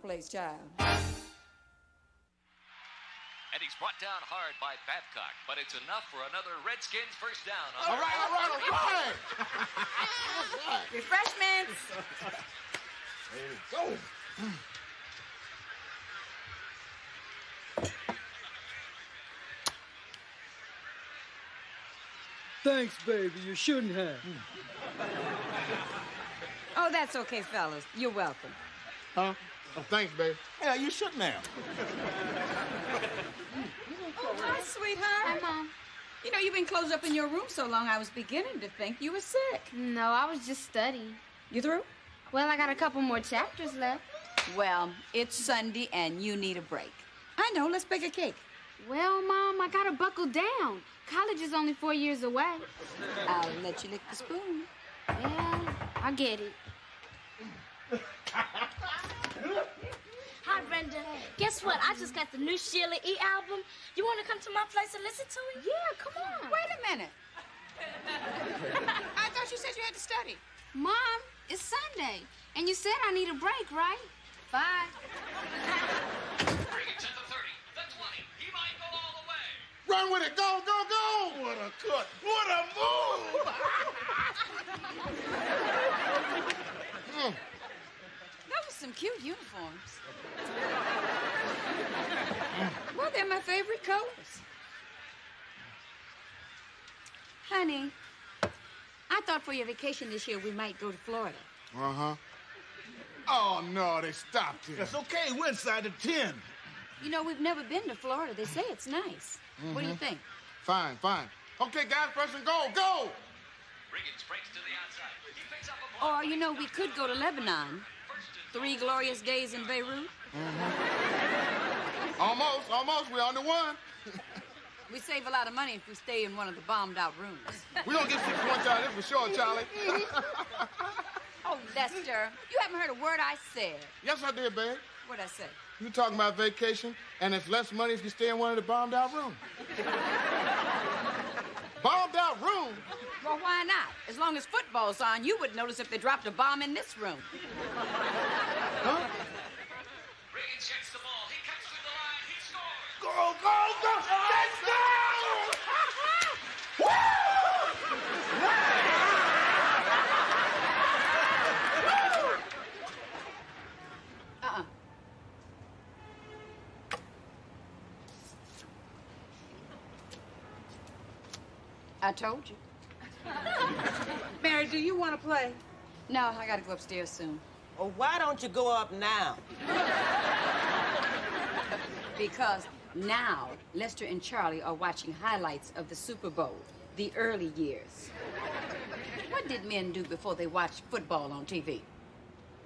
place, child. And he's brought down hard by Babcock, but it's enough for another Redskins first down. All right. Refreshments. There you go. Thanks, baby. You shouldn't have. Oh, that's okay, fellas. You're welcome. Huh? Oh, thanks, baby. Yeah, you shouldn't have. Oh, hi, sweetheart. Hi, Mom. You know, you've been closed up in your room so long, I was beginning to think you were sick. No, I was just studying. You through? Well, I got a couple more chapters left. Well, it's Sunday and you need a break. I know, let's bake a cake. Well, Mom, I gotta buckle down. College is only 4 years away. I'll let you lick the spoon. Yeah, I get it. Hi, Brenda. Guess what? I just got the new Sheila E. album. You want to come to my place and listen to it? Yeah, come on. Wait a minute. I thought you said you had to study. Mom, it's Sunday, and you said I need a break, right? Bye. Riggins at the 30, the 20. He might go all the way. Run with it. Go, go, go. What a cut. What a move. Those were some cute uniforms. Well, they're my favorite colors. Honey, I thought for your vacation this year we might go to Florida. Uh-huh. Oh, no, they stopped it. That's okay. We're inside the 10. You know, we've never been to Florida. They say it's nice. What do you think? Fine. Okay, guys, press and go. Go! Riggins breaks to the outside. He picks up a ball. Or, you know, we could go to Lebanon. 3 glorious days in Beirut. Almost. We're on the one. We save a lot of money if we stay in one of the bombed-out rooms. We're going to get 6 points out of this for sure, Charlie. Oh, Lester, you haven't heard a word I said. Yes, I did, babe. What'd I say? You talking about vacation, and it's less money if you stay in one of the bombed-out rooms. Bombed-out room? Well, why not? As long as football's on, you would notice if they dropped a bomb in this room. Huh? Riggins gets the ball. He cuts through the line. He scores. Go! Let's go! Uh-uh. I told you. Mary, do you want to play? No, I gotta go upstairs soon. Well, why don't you go up now? Because now Lester and Charlie are watching highlights of the Super Bowl, the early years. What did men do before they watched football on TV?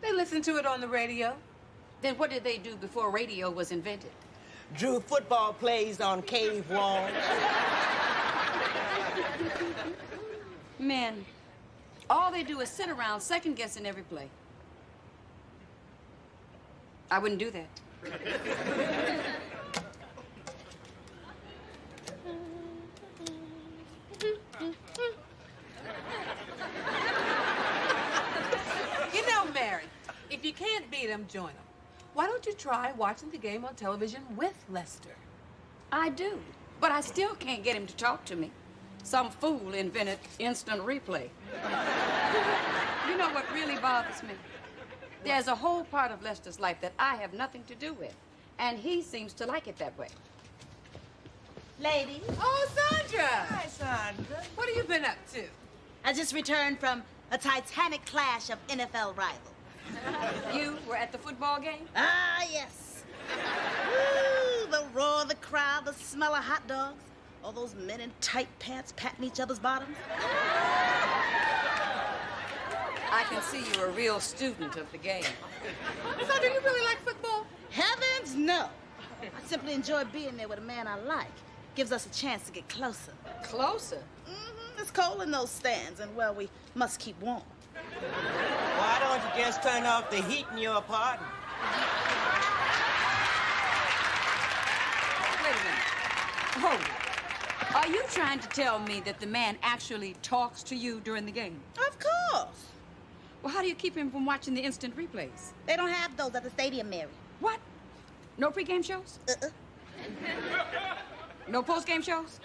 They listen to it on the radio. Then what did they do before radio was invented? Drew football plays on cave walls. Men, all they do is sit around second-guessing every play. I wouldn't do that. You know, Mary, if you can't beat them, join them. Why don't you try watching the game on television with Lester? I do, but I still can't get him to talk to me. Some fool invented instant replay. You know what really bothers me? There's a whole part of Lester's life that I have nothing to do with, and he seems to like it that way. Ladies, Oh, Sandra! Hi, Sandra. What have you been up to? I just returned from a titanic clash of NFL rivals. You were at the football game? Ah, yes. Ooh, the roar of the crowd, the smell of hot dogs, all those men in tight pants patting each other's bottoms. I can see you're a real student of the game. Sandra, you really like football? Heavens, no. I simply enjoy being there with a man I like. Gives us a chance to get closer. Closer? It's cold in those stands, and, well, we must keep warm. Why don't you just turn off the heat in your apartment? Wait a minute. Hold it. Are you trying to tell me that the man actually talks to you during the game? Of course. Well, how do you keep him from watching the instant replays? They don't have those at the stadium, Mary. What? No pregame shows? No postgame shows?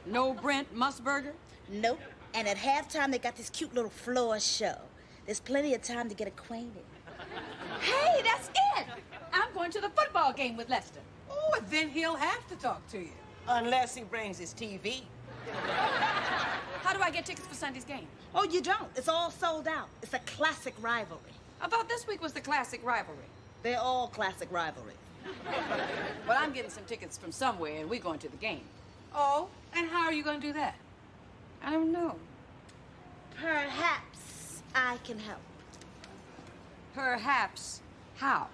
No Brent Musburger? Nope. And at halftime, they got this cute little floor show. There's plenty of time to get acquainted. Hey, that's it! I'm going to the football game with Lester. Oh, then he'll have to talk to you. Unless he brings his TV. How do I get tickets for Sunday's game? Oh, you don't. It's all sold out. It's a classic rivalry. I thought this week was the classic rivalry. They're all classic rivalries. Well, I'm getting some tickets from somewhere, and we're going to the game. Oh, and how are you going to do that? I don't know. Perhaps I can help. Perhaps. How?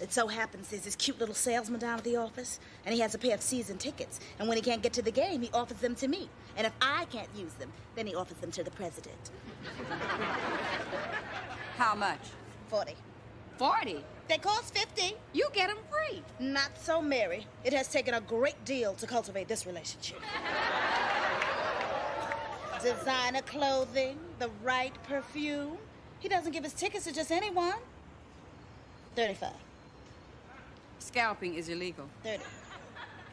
It so happens there's this cute little salesman down at the office, and he has a pair of season tickets. And when he can't get to the game, he offers them to me. And if I can't use them, then he offers them to the president. How much? 40. 40? They cost 50. You get them free. Not so, Mary. It has taken a great deal to cultivate this relationship. Designer clothing, the right perfume. He doesn't give his tickets to just anyone. 35. Scalping is illegal. 30.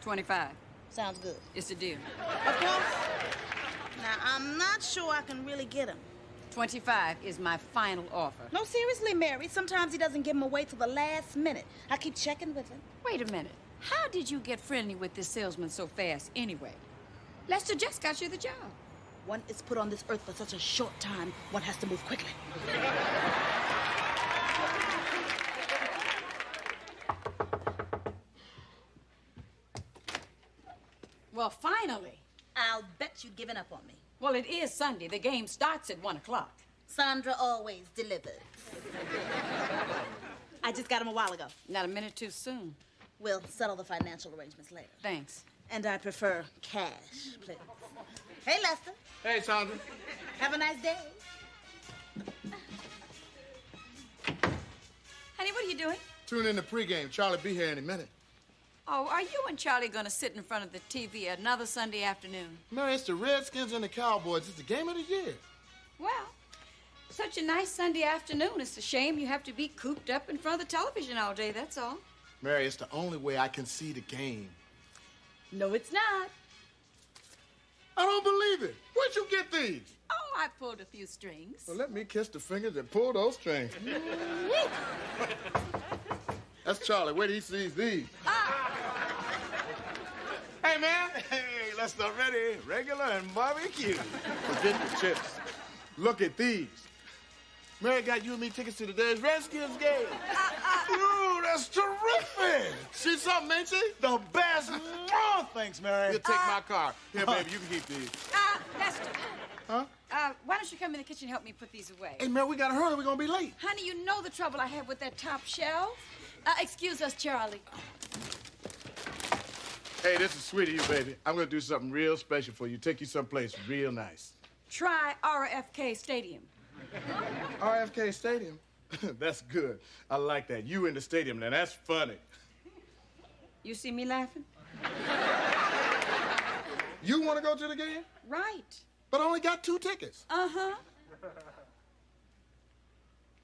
25. Sounds good. It's a deal. Of course. Now, I'm not sure I can really get him. 25 is my final offer. No, seriously, Mary. Sometimes he doesn't give him away till the last minute. I keep checking with him. Wait a minute. How did you get friendly with this salesman so fast anyway? Lester just got you the job. One is put on this earth for such a short time, one has to move quickly. Well, finally. I'll bet you've given up on me. Well, it is Sunday. The game starts at 1 o'clock. Sandra always delivers. I just got him a while ago. Not a minute too soon. We'll settle the financial arrangements later. Thanks. And I prefer cash, please. Hey, Lester. Hey, Sandra. Have a nice day. Honey, what are you doing? Tune in to pregame. Charlie be here any minute. Oh, are you and Charlie gonna sit in front of the TV another Sunday afternoon? Mary, it's the Redskins and the Cowboys. It's the game of the year. Well, such a nice Sunday afternoon. It's a shame you have to be cooped up in front of the television all day, that's all. Mary, it's the only way I can see the game. No, it's not. I don't believe it. Where'd you get these? Oh, I pulled a few strings. Well, let me kiss the fingers that pull those strings. That's Charlie. Where he sees these. Hey, man. Hey, let's start ready. Regular and barbecue. Forget the chips. Look at these. Mary got you and me tickets to today's Redskins game. Ooh, that's terrific. She's something, ain't she? The best. Oh, thanks, Mary. You'll take my car. Here, baby, you can keep these. Lester. Huh? Why don't you come in the kitchen and help me put these away? Hey, Mary, we gotta hurry. We're gonna be late. Honey, you know the trouble I have with that top shelf. Excuse us, Charlie. Hey, this is sweet of you, baby. I'm gonna do something real special for you. Take you someplace real nice. Try RFK Stadium. RFK Stadium? That's good. I like that. You in the stadium, now that's funny. You see me laughing? You wanna go to the game? Right. But I only got 2 tickets. Uh-huh.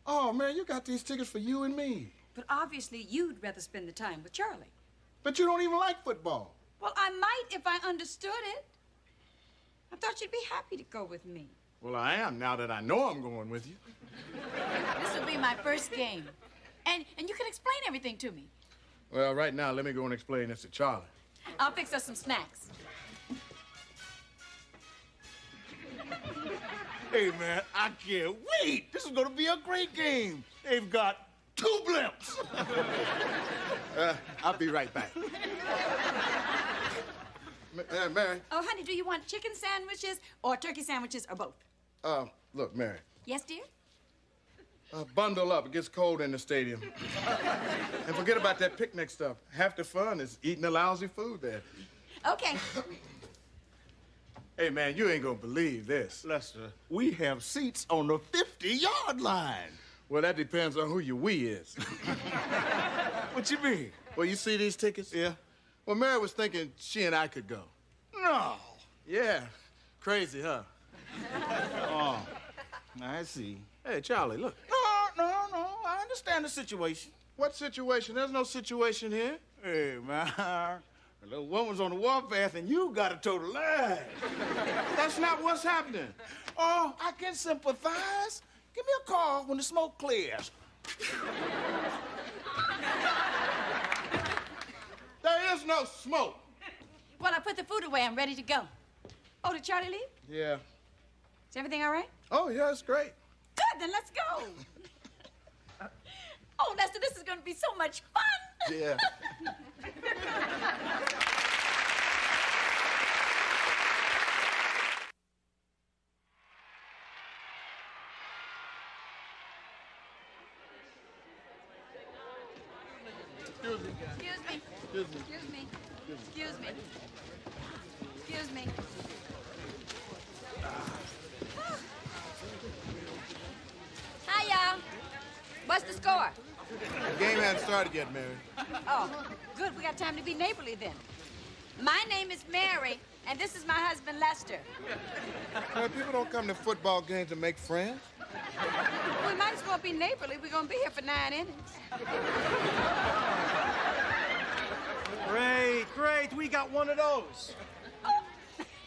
Oh, man, you got these tickets for you and me. But obviously you'd rather spend the time with Charlie. But you don't even like football. Well, I might if I understood it. I thought you'd be happy to go with me. Well, I am now that I know I'm going with you. This will be my first game. And you can explain everything to me. Well, right now, let me go and explain this to Charlie. I'll fix us some snacks. Hey, man, I can't wait. This is going to be a great game. They've got 2 blimps. I'll be right back. Mary. Oh, honey, do you want chicken sandwiches or turkey sandwiches or both? Look, Mary. Yes, dear? Bundle up. It gets cold in the stadium. And forget about that picnic stuff. Half the fun is eating the lousy food there. Okay. Hey, man, you ain't gonna believe this. Lester, we have seats on the 50-yard line. Well, that depends on who your we is. What you mean? Well, you see these tickets? Yeah. Well, Mary was thinking she and I could go. No. Yeah. Crazy, huh? Oh, I see. Hey, Charlie, look. No, I understand the situation. What situation? There's no situation here. Hey, man. The little woman's on the warpath, and you got a total lie. That's not what's happening. Oh, I can sympathize. Give me a call when the smoke clears. There is no smoke. Well, I put the food away. I'm ready to go. Oh, did Charlie leave? Yeah. Is everything all right? Oh, yeah, it's great. Good, then let's go. Oh, Lester, this is going to be so much fun. Yeah. Excuse me. Excuse me. Excuse me. Excuse me. Excuse me. Excuse me. Hi, y'all. What's the score? The game hasn't started yet, Mary. Oh, good. We got time to be neighborly then. My name is Mary, and this is my husband, Lester. People don't come to football games to make friends. We might as well be neighborly. We're going to be here for 9 innings. Great, great. We got one of those. Oh,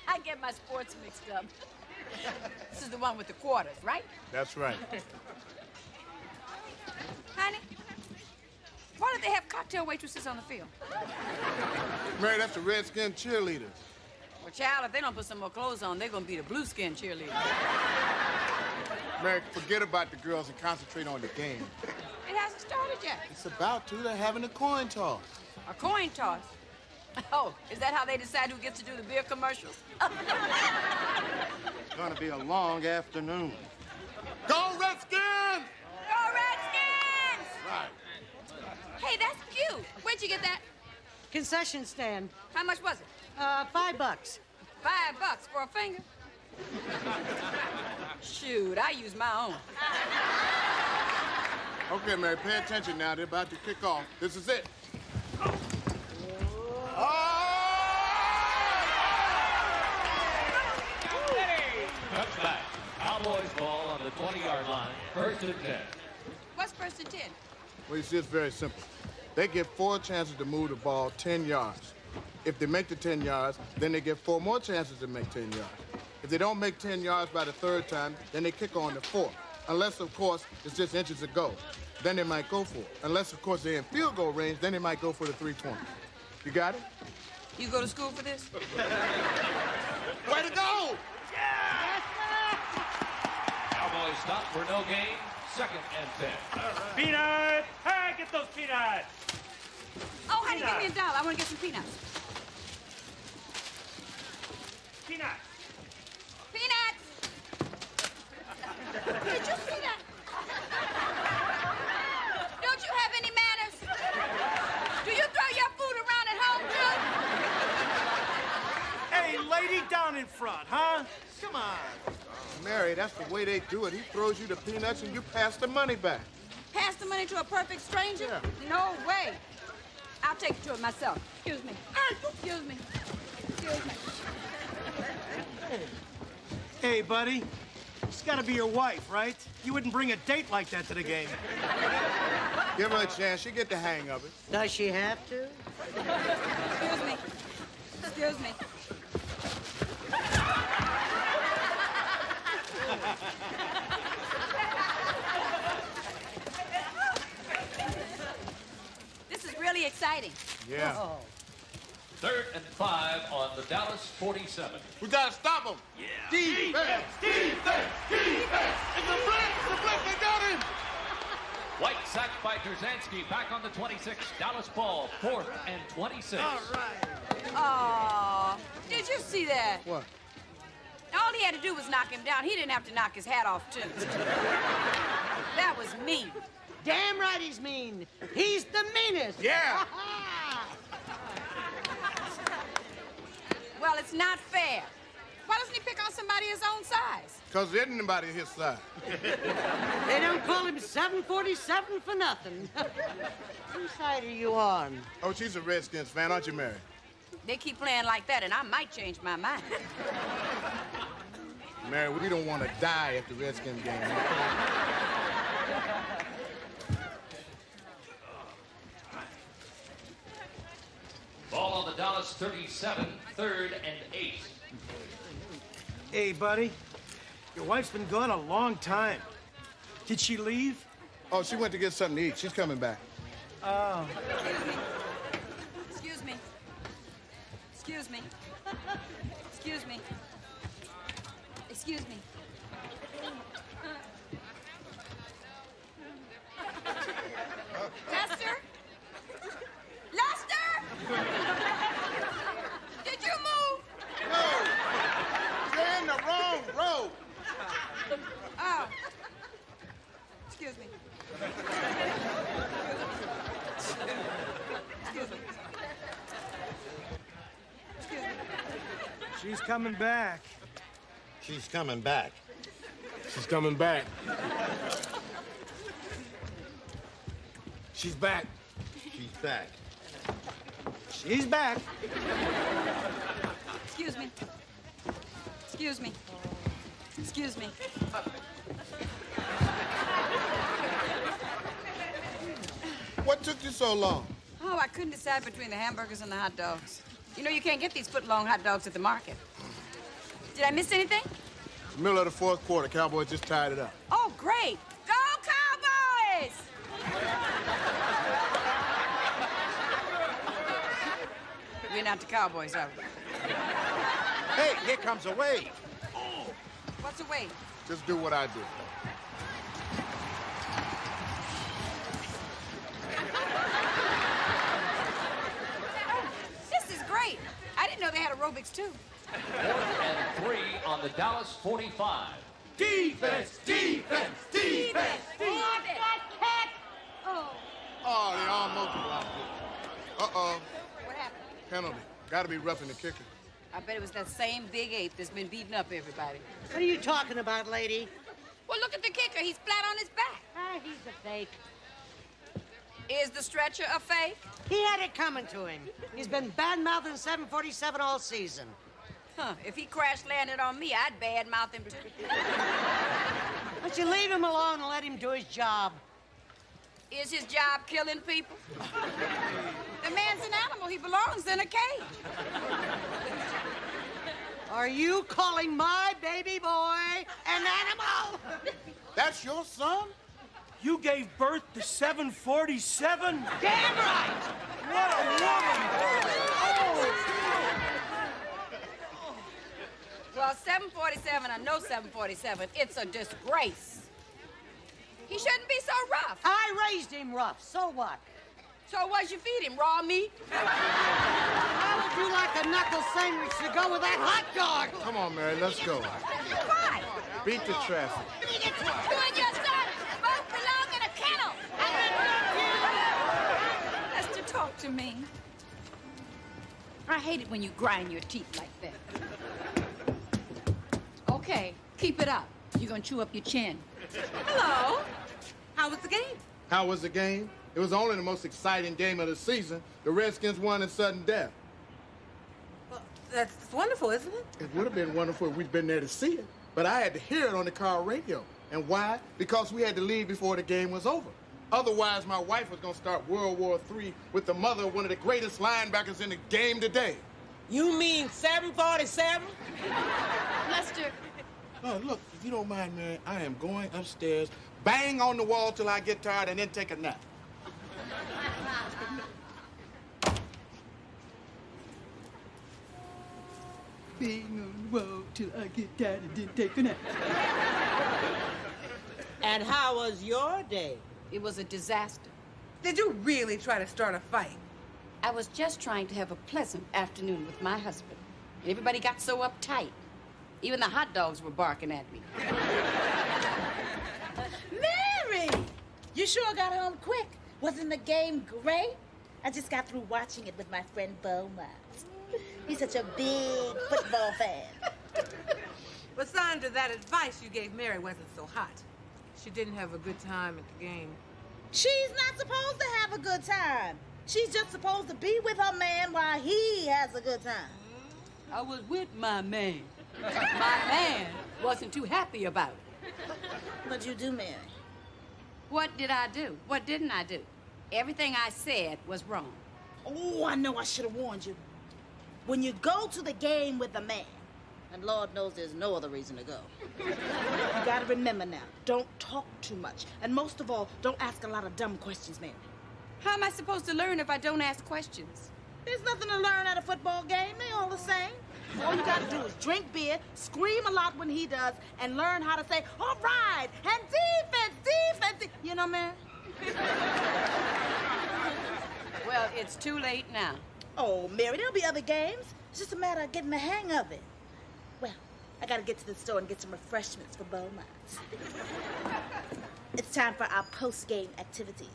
I get my sports mixed up. This is the one with the quarters, right? That's right. Honey, why do they have cocktail waitresses on the field? Mary, that's the Redskin cheerleaders. Well, child, if they don't put some more clothes on, they're going to be the blue-skin cheerleaders. Mary, forget about the girls and concentrate on the game. It hasn't started yet. It's about to. They're having a coin toss. A coin toss? Oh, is that how they decide who gets to do the beer commercials? It's gonna be a long afternoon. Go Redskins! Go Redskins! Right. Hey, that's cute. Where'd you get that? Concession stand. How much was it? $5. $5 for a finger? Shoot, I use my own. Okay, Mary, pay attention now. They're about to kick off. This is it. Touchback. Cowboys ball on the 20-yard line. First and 10. What's first and 10? Well, you see, it's very simple. They get 4 chances to move the ball 10 yards. If they make the 10 yards, then they get 4 more chances to make 10 yards. If they don't make 10 yards by the 3rd time, then they kick on the 4th. Unless, of course, it's just inches to go. Then they might go for it. Unless, of course, they're in field goal range, then they might go for the 3-point. You got it? You go to school for this? Way to go! Cowboys stop for no gain. Second and 10. Peanut! Hey, get those peanuts! Oh, honey, give me $1. I want to get some peanuts. Peanuts! Peanuts! Did you see that? Don't you have any manners? Do you throw your food around at home, too? Hey, lady down in front, huh? Come on. Mary, that's the way they do it. He throws you the peanuts and you pass the money back. Pass the money to a perfect stranger? Yeah. No way. I'll take it to it myself. Excuse me. Excuse me. Excuse me. Hey, buddy. It's gotta be your wife, right? You wouldn't bring a date like that to the game. Give her a chance. She'll get the hang of it. Does she have to? Excuse me. Excuse me. This is really exciting. Yeah. Oh. 3rd and 5 on the Dallas 47. We gotta stop him. Yeah. Defense! Defense! Defense! It's a blitz! It's a blitz! They got him! White sacked by Drzansky back on the 26. Dallas ball, 4th and 26. All right. Aw, did you see that? What? All he had to do was knock him down. He didn't have to knock his hat off, too. That was mean. Damn right he's mean. He's the meanest. Yeah. Well, it's not fair. Why doesn't he pick on somebody his own size? Because there isn't anybody his side. They don't call him 747 for nothing. Whose side are you on? Oh, she's a Redskins fan, aren't you, Mary? They keep playing like that, and I might change my mind. Mary, we don't want to die at the Redskins game. 37, 3rd and 8. Hey, buddy. Your wife's been gone a long time. Did she leave? Oh, she went to get something to eat. She's coming back. Oh. Excuse me. Excuse me. Excuse me. Excuse me. Lester? Lester? Did you move? No! You're in the wrong road. Oh. Excuse me. Excuse me. Excuse me. She's coming back. She's coming back. She's coming back. She's back. She's back. She's back. Excuse me. Excuse me. Excuse me. What took you so long? Oh, I couldn't decide between the hamburgers and the hot dogs. You know, you can't get these foot-long hot dogs at the market. Did I miss anything? It's the middle of the fourth quarter. Cowboys just tied it up. Oh, great. Go Cowboys! We're not the Cowboys, are we? Hey, here comes a wave. What's the wait? Just do what I do. This is great. I didn't know they had aerobics, too. 4th and 3 on the Dallas 45. Defense! Defense! Defense! Oh, they almost blocked it. Uh-oh. What happened? Penalty. Gotta be roughing the kicker. I bet it was that same big ape that's been beating up everybody. What are you talking about, lady? Well, look at the kicker. He's flat on his back. Ah, he's a fake. Is the stretcher a fake? He had it coming to him. He's been bad-mouthing 747 all season. Huh. If he crash-landed on me, I'd bad-mouth him, too. But you leave him alone and let him do his job. Is his job killing people? The man's an animal. He belongs in a cage. Are you calling my baby boy an animal? That's your son? You gave birth to 747? Damn right! What a woman! Well, 747, I know 747. It's a disgrace. He shouldn't be so rough. I raised him rough, so what? So what'd you feed him, raw meat? How would you like a knuckle sandwich to go with that hot dog? Come on, Mary, let's go. Why? Beat the traffic. You and your son both belong in a kennel. Lester, talk to me. I hate it when you grind your teeth like that. Okay, keep it up. You're gonna chew up your chin. Hello. How was the game? How was the game? It was only the most exciting game of the season. The Redskins won in sudden death. Well, that's wonderful, isn't it? It would have been wonderful if we'd been there to see it, but I had to hear it on the car radio. And why? Because we had to leave before the game was over. Otherwise, my wife was going to start World War III with the mother of one of the greatest linebackers in the game today. You mean 747? Lester. Oh, look, if you don't mind, Mary, I am going upstairs, bang on the wall till I get tired, and then take a nap. Bang on the wall till I get tired and then take a nap. And how was your day? It was a disaster. Did you really try to start a fight? I was just trying to have a pleasant afternoon with my husband. And everybody got so uptight. Even the hot dogs were barking at me. Mary! You sure got home quick. Wasn't the game great? I just got through watching it with my friend Beaumont. He's such a big football fan. But Sandra, that advice you gave Mary wasn't so hot. She didn't have a good time at the game. She's not supposed to have a good time. She's just supposed to be with her man while he has a good time. I was with my man. My man wasn't too happy about it. What'd you do, Mary? What did I do? What didn't I do? Everything I said was wrong. Oh, I know I should have warned you. when you go to the game with a man, and Lord knows there's no other reason to go, you gotta remember now, don't talk too much. And most of all, don't ask a lot of dumb questions, Mary. How am I supposed to learn if I don't ask questions? There's nothing to learn at a football game. They all the same. All you gotta do is drink beer, scream a lot when he does, and learn how to say, all right, and defense. You know, Mary? Well, it's too late now. Oh, Mary, there'll be other games. It's just a matter of getting the hang of it. Well, I gotta get to the store and get some refreshments for Beaumont's. It's time for our post-game activities.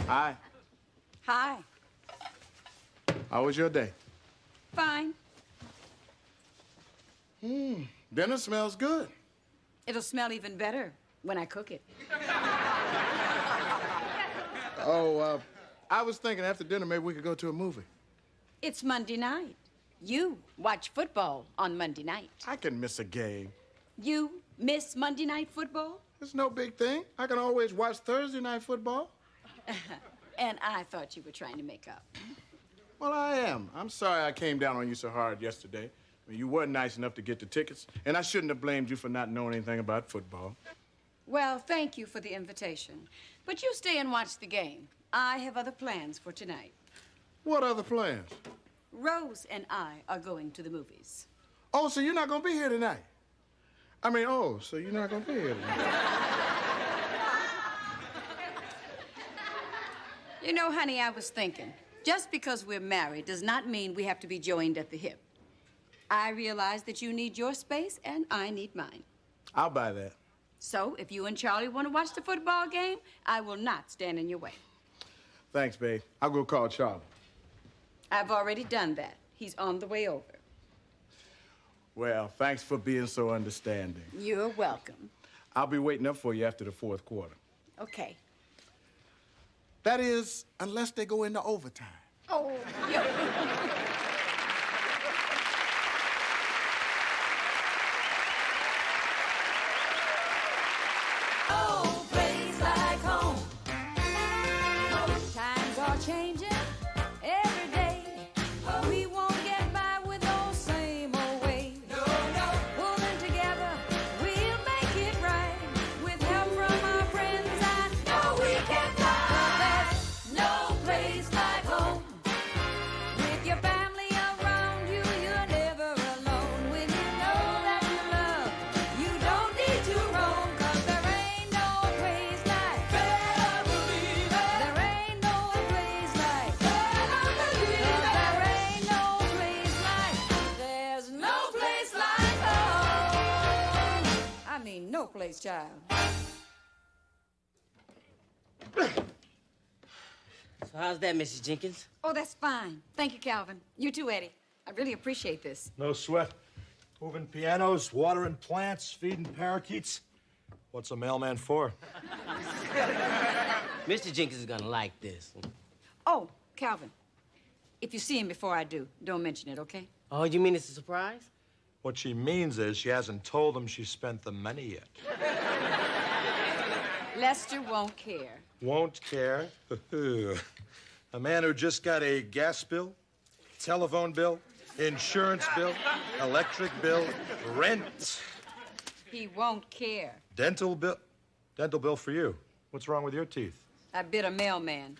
Hi. Hi. How was your day? Fine. Dinner smells good. It'll smell even better when I cook it. Oh, I was thinking after dinner maybe we could go to a movie. It's Monday night. You watch football on Monday night. I can miss a game. You miss Monday night football? It's no big thing. I can always watch Thursday night football. And I thought you were trying to make up. Well, I am. I'm sorry I came down on you so hard yesterday. I mean, you weren't nice enough to get the tickets, and I shouldn't have blamed you for not knowing anything about football. Well, thank you for the invitation. But you stay and watch the game. I have other plans for tonight. What other plans? Rose and I are going to the movies. Oh, so you're not going to be here tonight? So you're not going to be here tonight. You know, honey, I was thinking, just because we're married does not mean we have to be joined at the hip. I realize that you need your space and I need mine. I'll buy that. So if you and Charlie want to watch the football game, I will not stand in your way. Thanks, babe. I'll go call Charlie. I've already done that. He's on the way over. Well, thanks for being so understanding. You're welcome. I'll be waiting up for you after the fourth quarter. Okay. That is, unless they go into overtime. Oh, Oh, place like home. Times are changing every day. We won't get by with those same old ways. No. Pulling together, we'll make it right. With help from our friends, I know we can fly. There's no place like home. With your family around you, you're never alone. When you know that you love, you don't need to roam. 'Cause there ain't no place like family. There ain't no place like family. There ain't no place like, there's no place like home. I mean, no place, child. So how's that, Mrs. Jenkins? Oh, that's fine. Thank you, Calvin. You too, Eddie. I really appreciate this. No sweat. Moving pianos, watering plants, feeding parakeets. What's a mailman for? Mr. Jenkins is gonna like this. Oh, Calvin, if you see him before I do, don't mention it, okay? Oh, you mean it's a surprise? What she means is she hasn't told him she spent the money yet. Lester won't care. Won't care? A man who just got a gas bill, telephone bill, insurance bill, electric bill, rent, He won't care. dental bill. Dental bill for you. What's wrong with your teeth? I bit a mailman.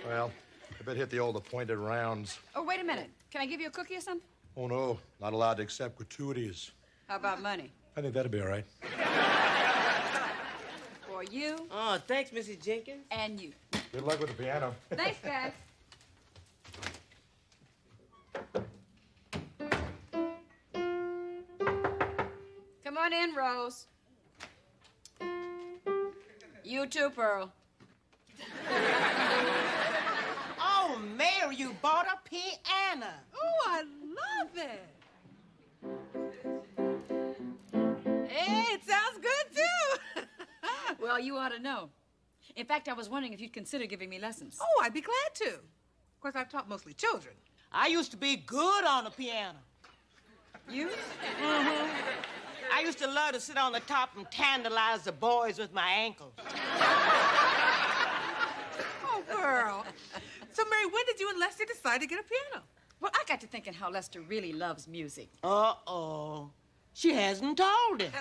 Well, I bet hit the old appointed rounds. Oh, wait a minute. Can I give you a cookie or something? Oh, no, not allowed to accept gratuities. How about money? I think that'd be all right. For you Oh, thanks, Mrs. Jenkins. and you. Good luck with the piano. Thanks, guys. Come on in, Rose. You too, Pearl. Oh, Mary, you bought a piano. Oh, I love it. Hey, it sounds good, too. Well, you ought to know. In fact, I was wondering if you'd consider giving me lessons. Oh, I'd be glad to. Of course, I've taught mostly children. I used to be good on the piano. You? I used to love to sit on the top and tantalize the boys with my ankles. Oh, girl. So, Mary, when did you and Lester decide to get a piano? Well, I got to thinking how Lester really loves music. Uh-oh. She hasn't told him.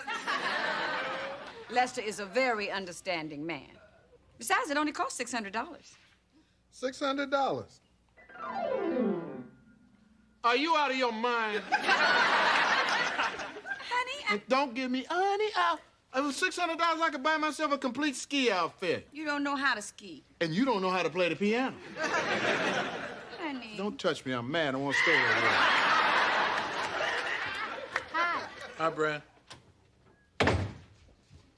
Lester is a very understanding man. Besides, it only costs $600. $600. Are you out of your mind? Honey, Don't give me, honey, it was $600, I could buy myself a complete ski outfit. you don't know how to ski. And you don't know how to play the piano. Honey. Don't touch me, I'm mad, I won't stay there. Hi. Hi, Brad.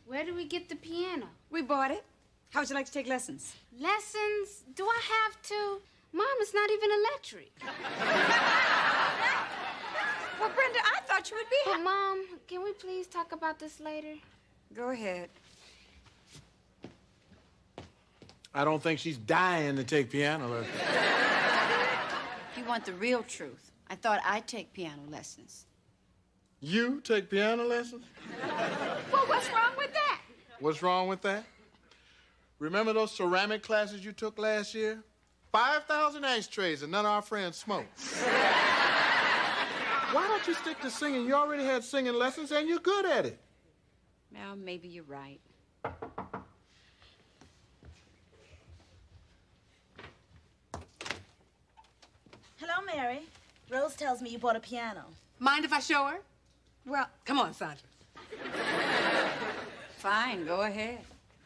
Where do we get the piano? We bought it. How would you like to take lessons? Lessons? Do I have to? Mom, it's not even electric. Well, Brenda, I thought you would be But, Mom, can we please talk about this later? Go ahead. I don't think she's dying to take piano lessons. If you want the real truth, I thought I'd take piano lessons. You take piano lessons? Well, what's wrong with that? What's wrong with that? Remember those ceramic classes you took last year? 5,000 ashtrays and none of our friends smoke. Why don't you stick to singing? You already had singing lessons and you're good at it. Well, maybe you're right. Hello, Mary. Rose tells me you bought a piano. Mind if I show her? Well, Come on, Sandra. fine, go ahead.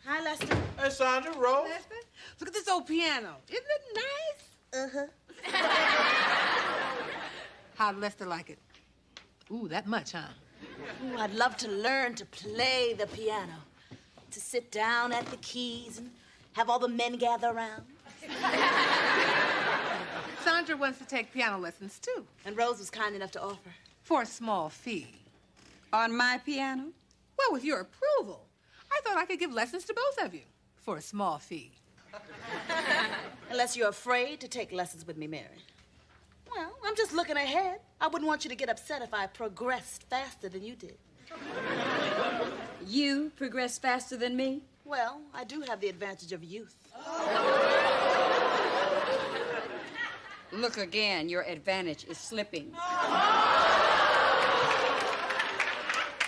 Hi, Lester. Hey, Sandra, Rose. Lester, look at this old piano. Isn't it nice? Uh-huh. How'd Lester like it? Ooh, that much, huh? Ooh, I'd love to learn to play the piano. To sit down at the keys and have all the men gather around. Sandra wants to take piano lessons, too. And Rose was kind enough to offer. For a small fee. On my piano? Well, with your approval, I thought I could give lessons to both of you for a small fee. Unless you're afraid to take lessons with me, Mary. Well, I'm just looking ahead. I wouldn't want you to get upset if I progressed faster than you did. You progress faster than me? Well, I do have the advantage of youth. Look again, your advantage is slipping.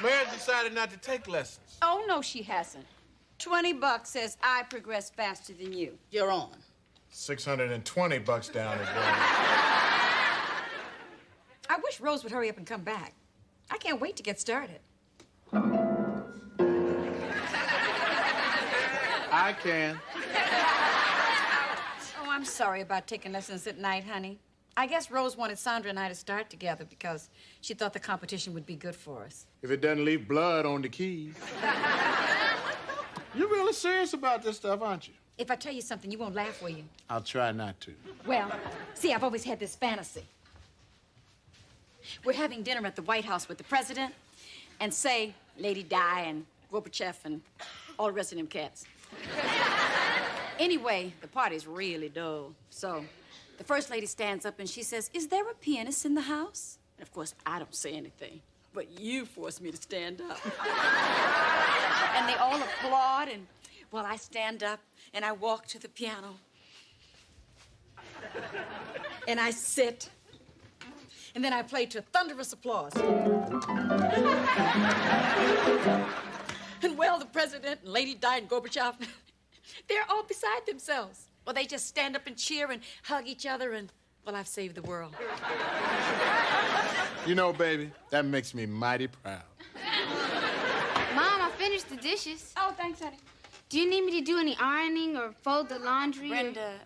Mary's decided not to take lessons. Oh, no, she hasn't. $20 says I progress faster than you. You're on. $620 down is I wish Rose would hurry up and come back. I can't wait to get started. I can. Oh, I'm sorry about taking lessons at night, honey. I guess Rose wanted Sandra and I to start together because she thought the competition would be good for us. If it doesn't leave blood on the keys. You're really serious about this stuff, aren't you? If I tell you something, you won't laugh, will you? I'll try not to. Well, see, I've always had this fantasy. We're having dinner at the White House with the president and, say, Lady Di and Gorbachev and all the rest of them cats. Anyway, the party's really dull. So the First Lady stands up and she says, "Is there a pianist in the house?" And, of course, I don't say anything. But you forced me to stand up. And they all applaud, and, well, I stand up and I walk to the piano. And I sit. And then I play to thunderous applause. And, well, the president and Lady Di and Gorbachev, they're all beside themselves. Well, they just stand up and cheer and hug each other, and, well, I've saved the world. You know, baby, that makes me mighty proud. Mom, I finished the dishes. Oh, thanks, honey. Do you need me to do any ironing or fold the laundry? Brenda,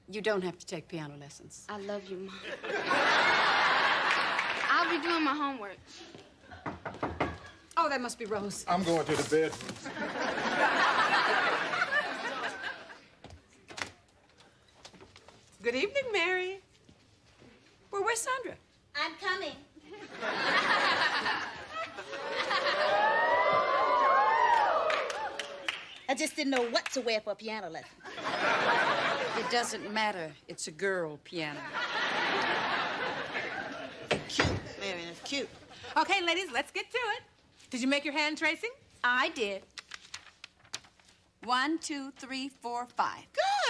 you don't have to take piano lessons. I love you, Mom. I'll be doing my homework. Oh, that must be Rose. I'm going to the bedroom. Good evening, Mary. Well, where's Sandra? I'm coming. I just didn't know what to wear for a piano lesson. It doesn't matter. It's a girl piano. Cute, Mary, that's cute. Okay, ladies, let's get to it. Did you make your hand tracing? I did. 1, 2, 3, 4, 5.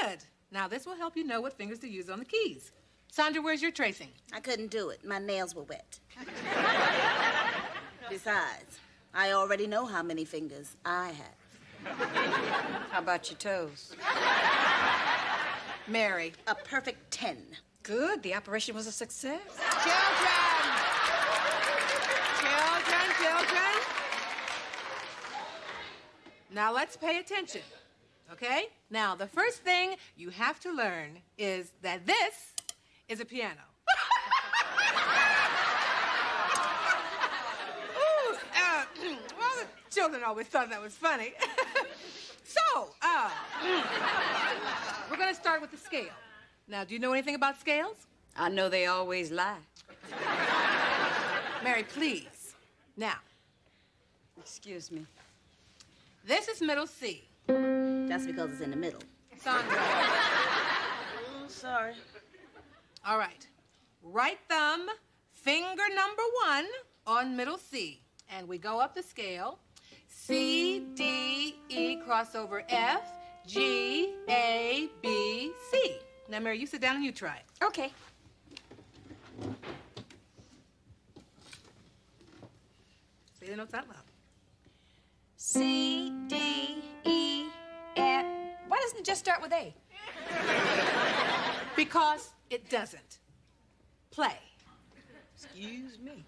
Good. Now, this will help you know what fingers to use on the keys. Sandra, where's your tracing? I couldn't do it. My nails were wet. Besides, I already know how many fingers I have. How about your toes? Mary. A perfect 10. Good. The operation was a success. Children! Children. Now, let's pay attention, okay? Now, the first thing you have to learn is that this is a piano. Ooh, well, the children always thought that was funny. So, we're going to start with the scale. Now, do you know anything about scales? I know they always lie. Mary, please. Now. Excuse me. This is middle C. That's because it's in the middle. Sandra. Sorry. All right. Right thumb, finger number 1 on middle C. And we go up the scale. C, D, E, crossover F, G, A, B, C. Now, Mary, you sit down and you try it. Okay. Say the notes out loud. C, D, E, F. Why doesn't it just start with A? Because it doesn't. Play. Excuse me.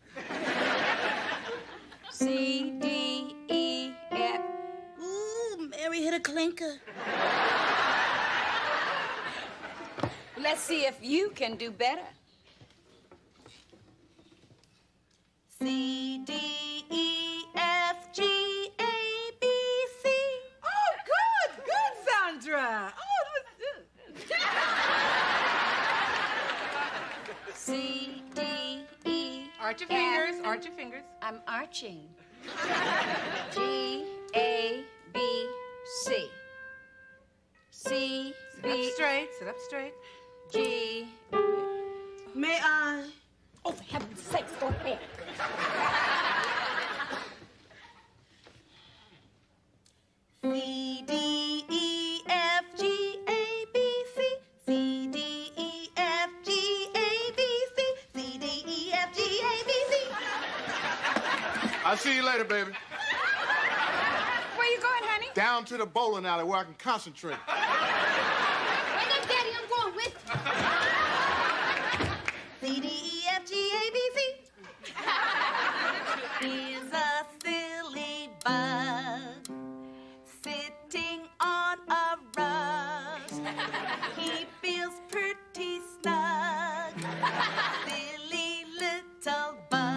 C, D, E, F. Ooh, Mary hit a clinker. Let's see if you can do better. C, D, E, F, G, A, B, C. Oh, good. Good, Sandra. Oh, it was good. C, D, E. Arch your F. fingers. Arch your fingers. I'm arching. G, A, B, C. C, Sit B. up straight. Sit up straight. G. May I? Oh, for heaven's sakes, go ahead. C, D, E, F, G, A, B, C. C, D, E, F, G, A, B, C. C, D, E, F, G, A, B, C. I'll see you later, baby. Where you going, honey? Down to the bowling alley where I can concentrate. Wait up, Daddy, I'm going with you. C, D, E, F, G, A, B, C. He's a silly bug sitting on a rug. He feels pretty snug. Silly little bug.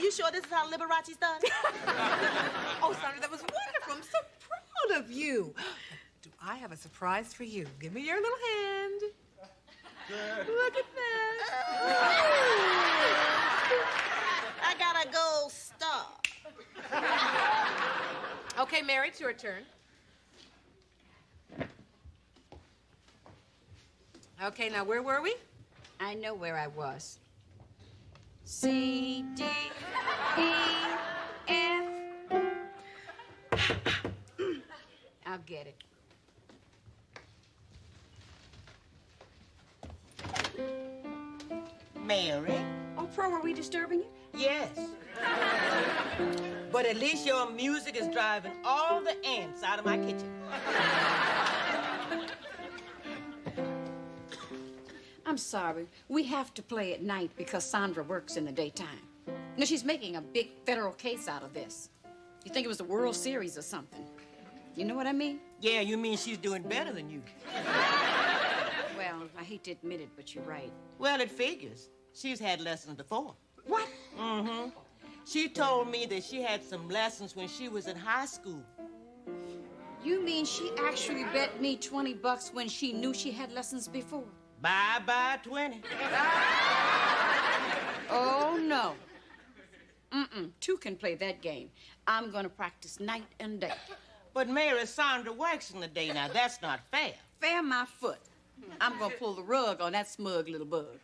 You sure this is how Liberace's done? Oh, Sandra, that was wonderful. I'm so proud of you. Do I have a surprise for you? Give me your little hand. Look at that. I got a gold star. Okay, Mary, it's your turn. Okay, now where were we? I know where I was. C, D, E, F. I'll get it. Mary? Oh, Pearl, were we disturbing you? Yes. But at least your music is driving all the ants out of my kitchen. I'm sorry. We have to play at night because Sandra works in the daytime. Now, she's making a big federal case out of this. You think it was the World Series or something. You know what I mean? Yeah, you mean she's doing better than you. Well, I hate to admit it, but you're right. Well, it figures. She's had lessons before. What? Mm-hmm. She told me that she had some lessons when she was in high school. You mean she actually bet me $20 when she knew she had lessons before? Bye-bye 20. Oh, no. Two can play that game. I'm going to practice night and day. But Mary, Sandra works in the day now. That's not fair. Fair my foot. I'm gonna pull the rug on that smug little bug.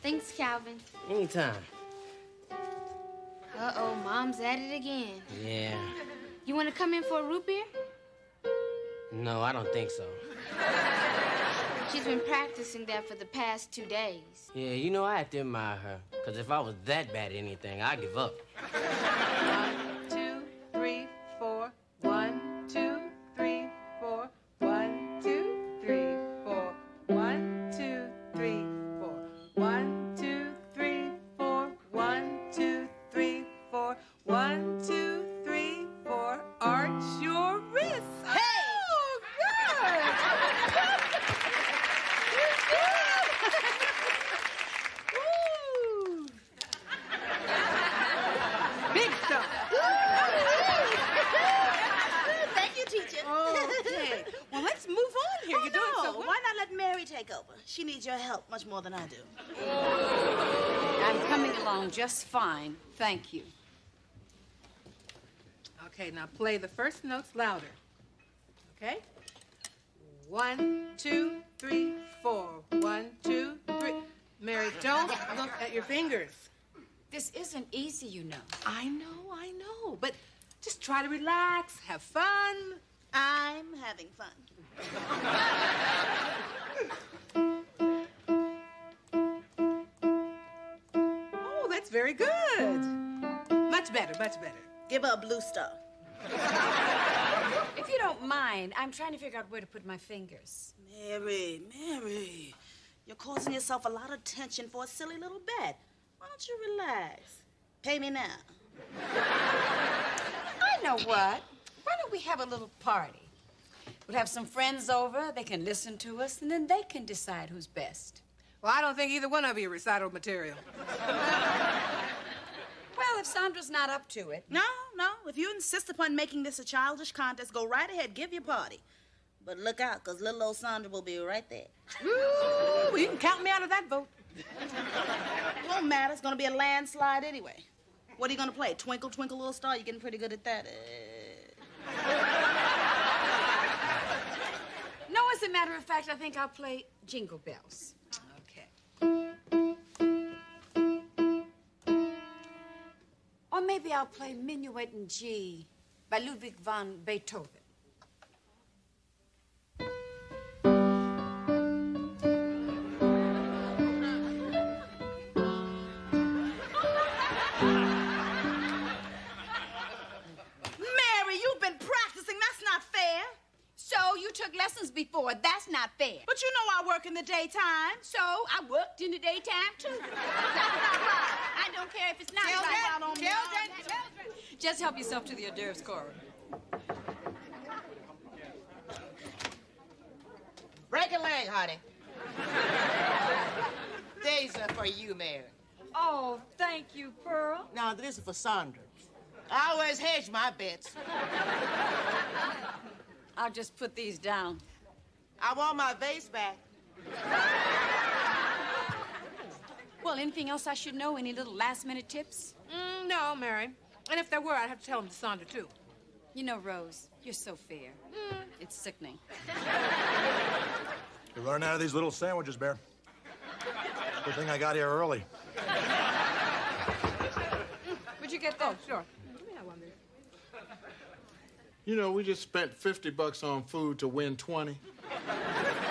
Thanks, Calvin. Anytime. Uh-oh, Mom's at it again. Yeah. You want to come in for a root beer? No, I don't think so. She's been practicing that for the past 2 days. Yeah, you know, I have to admire her. Because if I was that bad at anything, I'd give up. 1, 2, 3, 4. 1, 2, 3, 4. 1, 2, 3, 4. 1, 2, 3, 4. 1, 2, 3, 4. 1, 2, 3, 4. 1, 2, 3, 4. Arch your wrists. Hey! Oh, good. Woo. Big stuff. Thank you, teacher. Okay. Well, let's move on here. Oh, You're doing so no. well. Why not let Mary take over? She needs your help much more than I do. I'm coming along just fine, thank you. Okay, now play the first notes louder. Okay? 1, 2, 3, 4. 1, 2, 3. Mary, don't look at your fingers. This isn't easy, you know. I know. But just try to relax, have fun. I'm having fun. Oh, that's very good. Much better, much better. Give her a blue star. If you don't mind, I'm trying to figure out where to put my fingers. Mary, you're causing yourself a lot of tension for a silly little bet. Why don't you relax? Pay me now. I know what. Why don't we have a little party? We'll have some friends over, they can listen to us, and then they can decide who's best. Well, I don't think either one of you recital material. Well, if Sandra's not up to it. No. If you insist upon making this a childish contest, go right ahead, give your party. But look out, because little old Sandra will be right there. Ooh, you can count me out of that vote. It won't matter. It's going to be a landslide anyway. What are you going to play? Twinkle, twinkle, little star? You're getting pretty good at that. No, as a matter of fact, I think I'll play Jingle Bells. Okay. Or maybe I'll play Minuet in G by Ludwig van Beethoven. Mary, you've been practicing. That's not fair. So you took lessons before. That's not fair. But you know I work in the daytime. So I worked in the daytime, too. That's not right. I don't care if it's not right. Children. Just help yourself to the hors d'oeuvres, Cora. Break a leg, honey. These are for you, Mary. Oh, thank you, Pearl. Now, this is for Sandra. I always hedge my bets. I'll just put these down. I want my vase back. Well, anything else I should know? Any little last-minute tips? No, Mary. And if there were, I'd have to tell them to Sandra, too. You know, Rose, you're so fair. It's sickening. You're running out of these little sandwiches, Bear. Good thing I got here early. Would you get that? Oh, sure. Give me that one, baby. You know, we just spent $50 on food to win 20.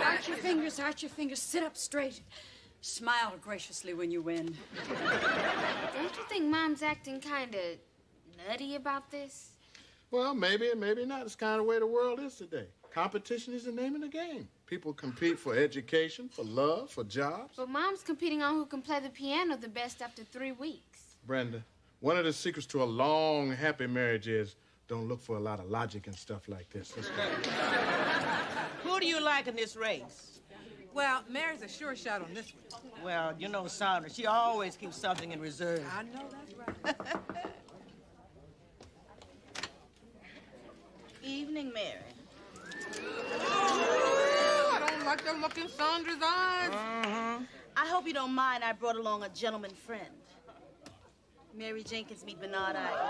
Arch your fingers, sit up straight. Smile graciously when you win. Don't you think Mom's acting kind of nutty about this? Well, maybe and maybe not. It's kind of the way the world is today. Competition is the name of the game. People compete for education, for love, for jobs. But Mom's competing on who can play the piano the best after 3 weeks. Brenda, one of the secrets to a long, happy marriage is don't look for a lot of logic and stuff like this. Who do you like in this race? Well, Mary's a sure shot on this one. Well, you know Sandra. She always keeps something in reserve. I know that's right. Evening, Mary. I don't like the the look in Sandra's eyes. I hope you don't mind I brought along a gentleman friend. Mary Jenkins, meet Bernard Eigner.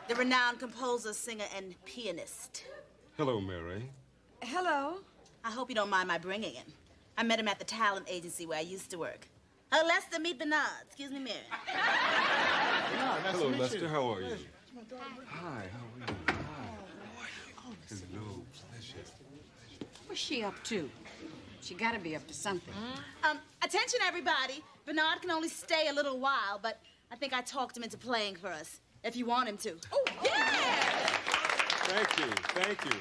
The renowned composer, singer, and pianist. Hello, Mary. Hello. I hope you don't mind my bringing him. I met him at the talent agency where I used to work. Oh, Lester, meet Bernard. Excuse me, Mary. Hello, Lester. How are you? Hi, how are you? Hi. Hello, pleasure. What's she up to? She gotta be up to something. Attention, everybody. Bernard can only stay a little while, but I think I talked him into playing for us, if you want him to. Oh, yeah! Thank you.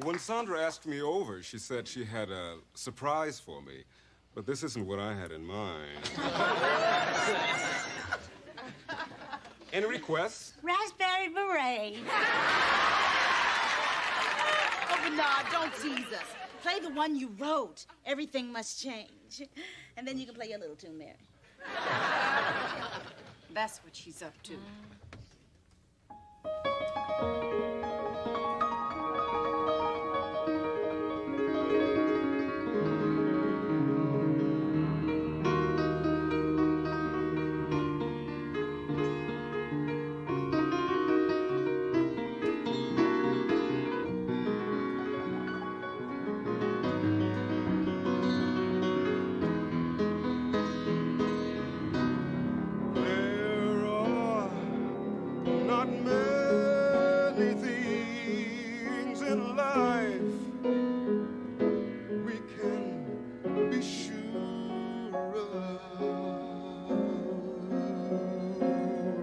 When Sandra asked me over, she said she had a surprise for me, but this isn't what I had in mind. Any requests? Raspberry beret. Oh, Bernard, don't tease us. Play the one you wrote. Everything must change. And then you can play your little tune, Mary. That's what she's up to.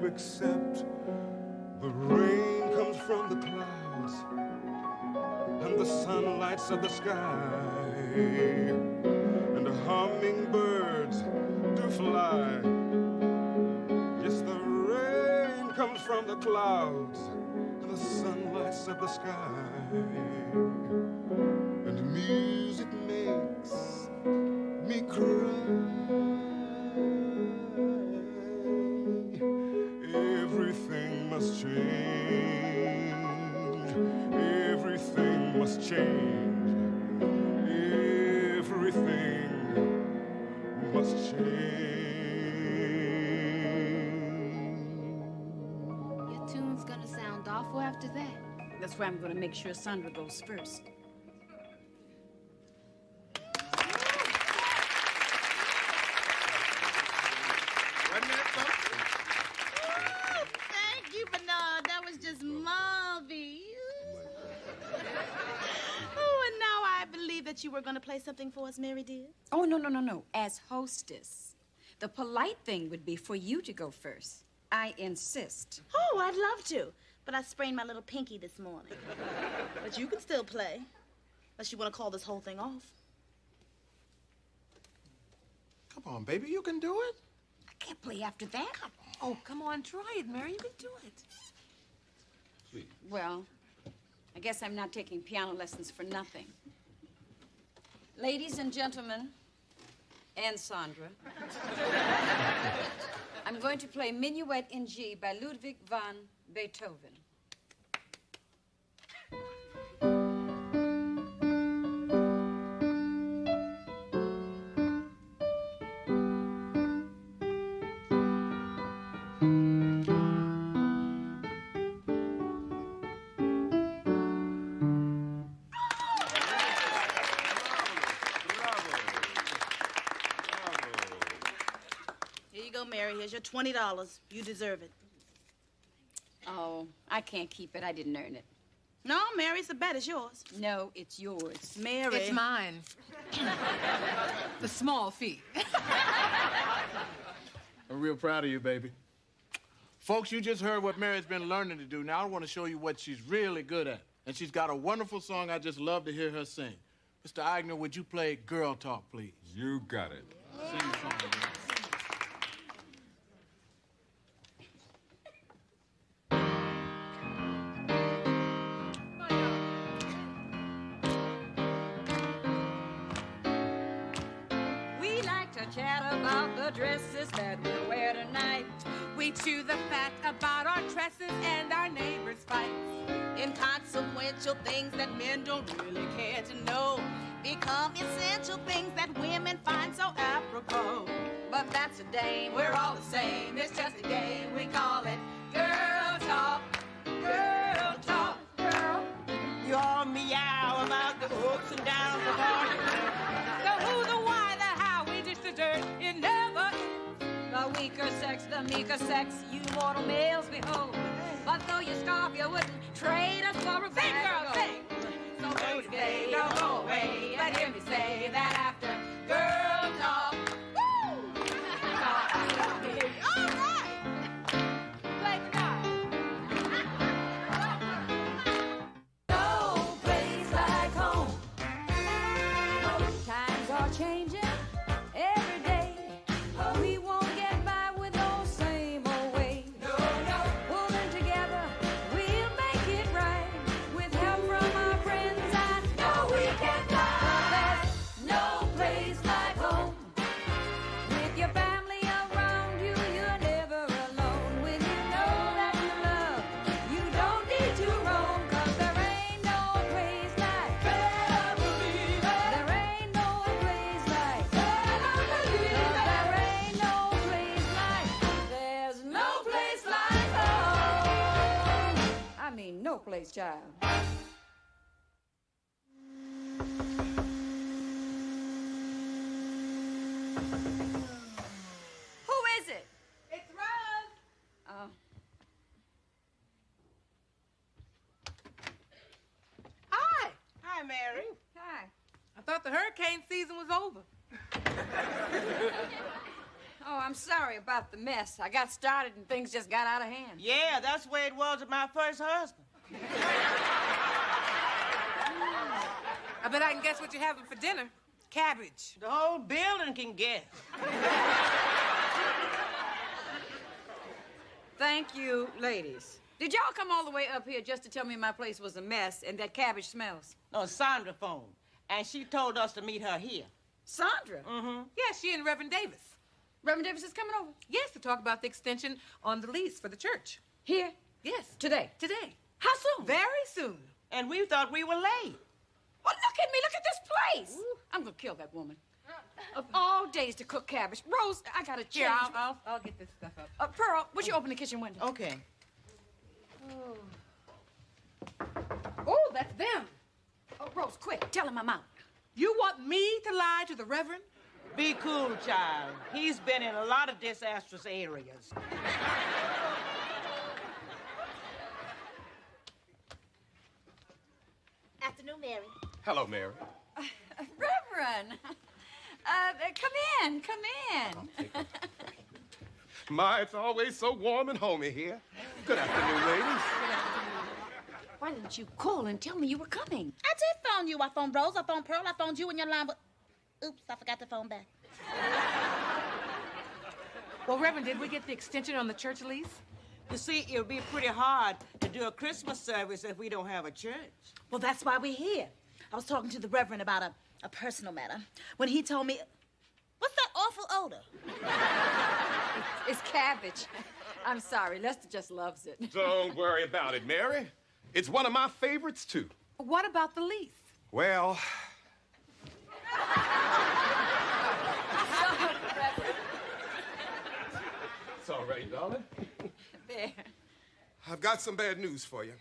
Except the rain comes from the clouds and the sunlights of the sky, and the hummingbirds do fly. Yes, the rain comes from the clouds and the sunlights of the sky, and the music makes me cry. Everything must change. Everything must change. Everything must change. Your tune's gonna sound awful after that. That's why I'm gonna make sure Sandra goes first. Thank you, Bernard. That was just marvelous. Oh, and now I believe that you were going to play something for us, Mary dear. Oh, no. As hostess, the polite thing would be for you to go first. I insist. Oh, I'd love to, but I sprained my little pinky this morning. But you can still play, unless you want to call this whole thing off. Come on, baby, you can do it. I can't play after that. Oh, come on, try it, Mary. You can do it. Please. Well, I guess I'm not taking piano lessons for nothing. Ladies and gentlemen, and Sandra, I'm going to play Minuet in G by Ludwig van Beethoven. Here you go, Mary. Here's your $20. You deserve it. Oh, I can't keep it. I didn't earn it. No, Mary, it's the bet. It's yours. No, it's yours. Mary. It's mine. The small fee. I'm real proud of you, baby. Folks, you just heard what Mary's been learning to do. Now I want to show you what she's really good at. And she's got a wonderful song I just love to hear her sing. Mr. Eigner, would you play Girl Talk, please? You got it. Sing the song again. We like to chat about the dresses that we'll wear tonight. We chew the fat about our tresses and our neighbors' fights. Inconsequential things that men don't really care to know become essential things that women find so apropos. But that's a dame, we're all the same. It's just a game, we call it girl talk. Girl talk, girl. You all meow about the ups and downs of our The who, the why, the how, we just dessert, it never ends. The weaker sex, the meeker sex, you mortal males behold. But though you scoff, you wouldn't trade us for a Sing, girl, sing. So baby, don't go away and hear me say that after girl talk. Woo! Talk to me. All right. Play the guy. No place like home. Times are changing every day. We won't get by with those same old ways. No, no. Pulling together, we'll make it right. With help from our friends, I know we can fly. There's no place like home. With your family around you, you're never alone. When you know that you love, you don't need to roam. 'Cause there ain't no place like family. There ain't no place like family. 'Cause there ain't no place like, there's no place like home. I mean, no place, child. Who is it? It's Rose. Oh. Hi. Hi, Mary. Hi. I thought the hurricane season was over. Oh, I'm sorry about the mess. I got started and things just got out of hand. Yeah, that's the way it was with my first husband. I bet I can guess what you're having for dinner. Cabbage. The whole building can guess. Thank you, ladies. Did y'all come all the way up here just to tell me my place was a mess and that cabbage smells? No, Sandra phoned, and she told us to meet her here. Sandra? Mm-hmm. Yeah, she and Reverend Davis. Reverend Davis is coming over? Yes, to talk about the extension on the lease for the church. Here? Yes. Today? Today. How soon? Very soon. And we thought we were late. Well, look at me. Look at this place. Ooh. I'm going to kill that woman. Of all days to cook cabbage. Rose, I got to change. Here, I'll get this stuff up. Pearl, would you open the kitchen window? Okay. Oh, that's them. Oh, Rose, quick. Tell him I'm out. You want me to lie to the Reverend? Be cool, child. He's been in a lot of disastrous areas. Afternoon, Mary. Hello, Mary. Reverend. Come in. Come in. My, it's always so warm and homey here. Good afternoon, ladies. Why didn't you call and tell me you were coming? I did phone you. I phoned Rose, I phoned Pearl, I phoned you, and your line was... Oops, I forgot to phone back. Well, Reverend, did we get the extension on the church lease? You see, it'll be pretty hard to do a Christmas service if we don't have a church. Well, that's why we're here. I was talking to the Reverend about a personal matter when he told me... What's that awful odor? It's cabbage. I'm sorry. Lester just loves it. Don't worry about it, Mary. It's one of my favorites, too. What about the lease? Well... It's all right, darling. There. I've got some bad news for you.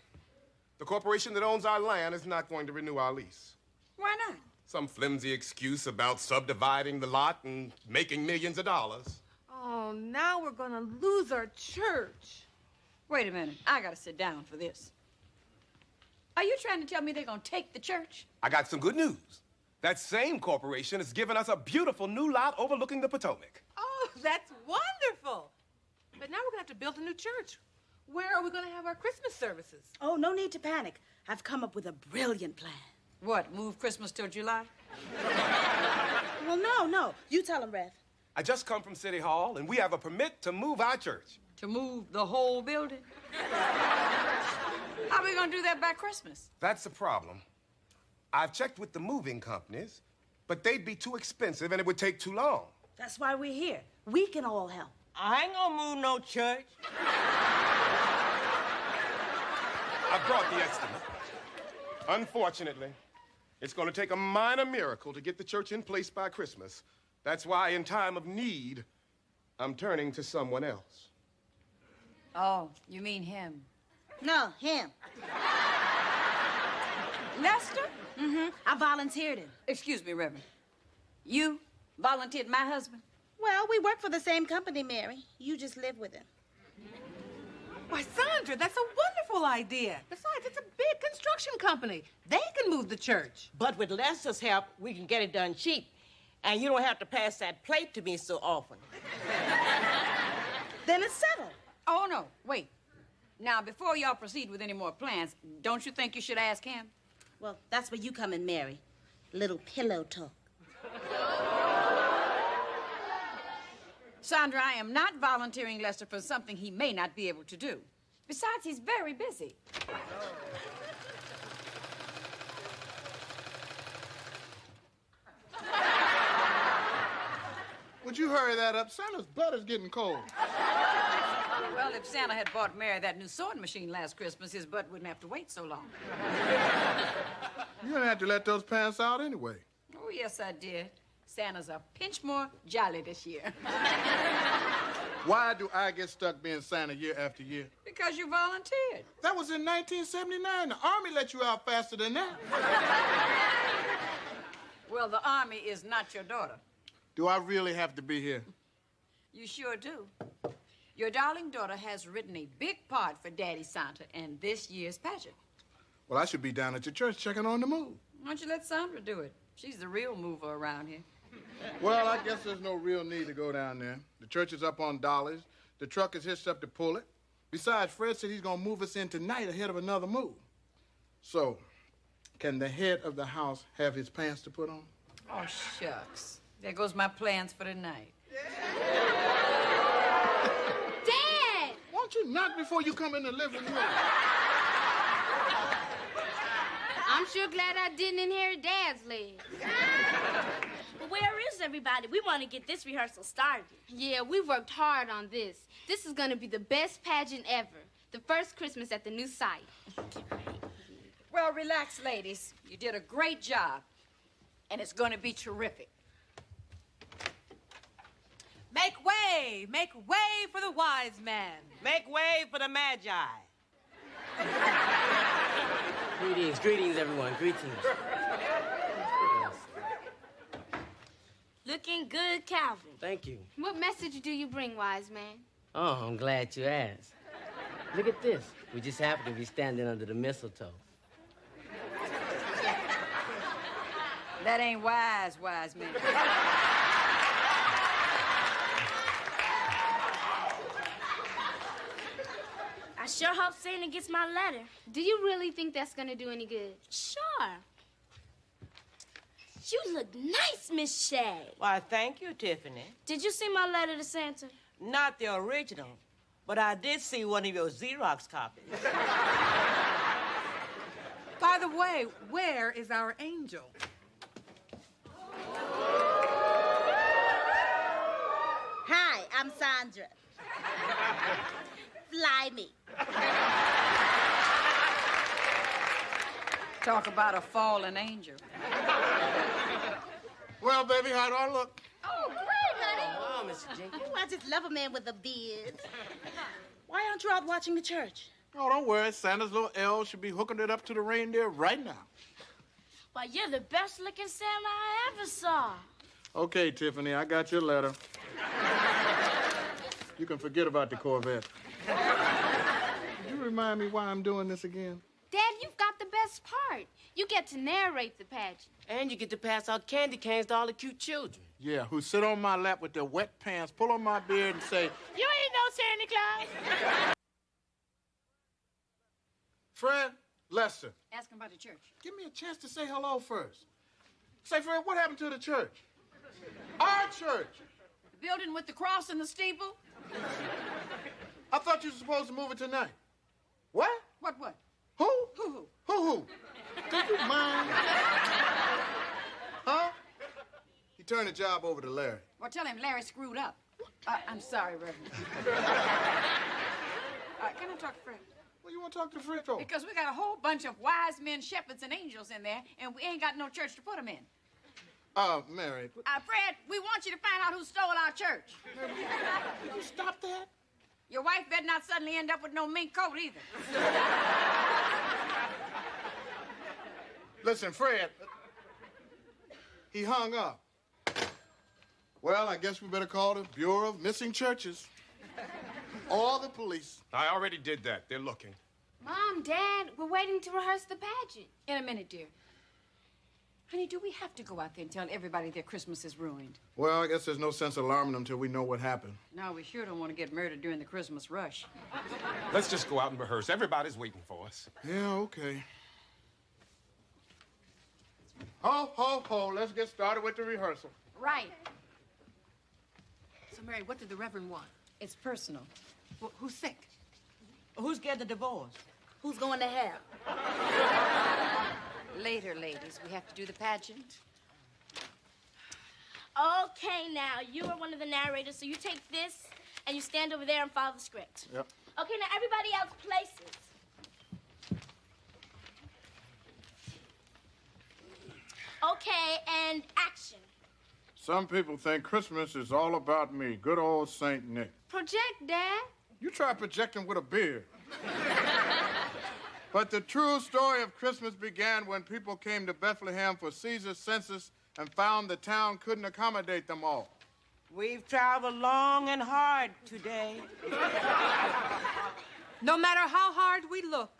The corporation that owns our land is not going to renew our lease. Why not? Some flimsy excuse about subdividing the lot and making millions of dollars. Oh, now we're gonna lose our church. Wait a minute. I gotta sit down for this. Are you trying to tell me they're gonna take the church? I got some good news. That same corporation has given us a beautiful new lot overlooking the Potomac. Oh, that's wonderful. But now we're gonna have to build a new church. Where are we gonna have our Christmas services? Oh, no need to panic. I've come up with a brilliant plan. What, move Christmas till July? Well, no. You tell him, Rev. I just come from City Hall, and we have a permit to move our church. To move the whole building? How are we gonna do that by Christmas? That's the problem. I've checked with the moving companies, but they'd be too expensive and it would take too long. That's why we're here. We can all help. I ain't gonna move no church. I brought the estimate. Unfortunately, it's going to take a minor miracle to get the church in place by Christmas. That's why, in time of need, I'm turning to someone else. Oh, you mean him? No, him. Lester? Mm-hmm. I volunteered him. Excuse me, Reverend. You volunteered my husband? Well, we work for the same company, Mary. You just live with him. Why, Sandra, that's a wonderful idea. Besides, it's a big construction company. They can move the church. But with Lester's help, we can get it done cheap. And you don't have to pass that plate to me so often. Then it's settled. Oh, no, wait. Now, before y'all proceed with any more plans, don't you think you should ask him? Well, that's where you come in, Mary. Little pillow talk. Sandra, I am not volunteering Lester for something he may not be able to do. Besides, he's very busy. Would you hurry that up? Santa's blood is getting cold. Well, if Santa had bought Mary that new sewing machine last Christmas, his butt wouldn't have to wait so long. You're gonna have to let those pants out anyway. Oh, yes, I did. Santa's a pinch more jolly this year. Why do I get stuck being Santa year after year? Because you volunteered. That was in 1979. The Army let you out faster than that. Well, the Army is not your daughter. Do I really have to be here? You sure do. Your darling daughter has written a big part for Daddy Santa in this year's pageant. Well, I should be down at your church checking on the move. Why don't you let Sandra do it? She's the real mover around here. Well, I guess there's no real need to go down there. The church is up on dollies. The truck is hitched up to pull it. Besides, Fred said he's gonna move us in tonight ahead of another move. So, can the head of the house have his pants to put on? Oh, shucks. There goes my plans for tonight. Dad! Won't you knock before you come in the living room? I'm sure glad I didn't inherit Dad's legs. Well, where is everybody? We want to get this rehearsal started. Yeah, we worked hard on this. This is going to be the best pageant ever. The first Christmas at the new site. Well, relax, ladies. You did a great job. And it's going to be terrific. Make way for the wise man. Make way for the Magi. Greetings, everyone. Greetings. Yes. Looking good, Calvin. Thank you. What message do you bring, wise man? Oh, I'm glad you asked. Look at this. We just happen to be standing under the mistletoe. That ain't wise, man. I sure hope Santa gets my letter. Do you really think that's going to do any good? Sure. You look nice, Miss Shay. Why, thank you, Tiffany. Did you see my letter to Santa? Not the original, but I did see one of your Xerox copies. By the way, where is our angel? Hi, I'm Sandra. Fly me. Talk about a fallen angel. Well, baby, how do I look? Oh, great, honey. Oh, Mr. Jenkins. Oh, I just love a man with a beard. Why aren't you out watching the church? Oh, don't worry. Santa's little elf should be hooking it up to the reindeer right now. Well, you're the best looking Santa I ever saw. Okay, Tiffany, I got your letter. You can forget about the Corvette. Could you remind me why I'm doing this again? Dad, you've got the best part. You get to narrate the pageant. And you get to pass out candy canes to all the cute children. Yeah, who sit on my lap with their wet pants, pull on my beard, and say, You ain't no Santa Claus. Fred, Lester, Ask him about the church. give me a chance to say hello first. Say, Fred, what happened to the church? Our church. The building with the cross and the steeple? I thought you were supposed to move it tonight. What? What? Who? Who? Who? Do you mind? Huh? He turned the job over to Larry. Well, tell him Larry screwed up. I'm sorry, Reverend. Can I talk to Fred? Well, you you want to talk to Fred for? Because we got a whole bunch of wise men, shepherds, and angels in there, and we ain't got no church to put them in. Mary. Fred, we want you to find out who stole our church. Will you stop that? Your wife better not suddenly end up with no mink coat either. Listen, Fred, he hung up. Well, I guess we better call the Bureau of Missing Churches. Or the police. I already did that. They're looking. Mom, Dad, we're waiting to rehearse the pageant. In a minute, dear. Honey, do we have to go out there and tell everybody their Christmas is ruined? Well, I guess there's no sense alarming them until we know what happened. No, we sure don't want to get murdered during the Christmas rush. Let's just go out and rehearse. Everybody's waiting for us. Yeah, okay. Ho, ho, ho. Let's get started with the rehearsal. Right. So, Mary, what did the Reverend want? It's personal. Well, who's sick? Who's getting a divorce? Who's going to hell? Later, ladies, we have to do the pageant. Okay, now, you are one of the narrators, so you take this and you stand over there and follow the script. Yep. Okay, now, everybody else, places. Okay, and action. Some people think Christmas is all about me. Good old Saint Nick. Project, Dad. You try projecting with a beard. But the true story of Christmas began when people came to Bethlehem for Caesar's census and found the town couldn't accommodate them all. We've traveled long and hard today. No matter how hard we look,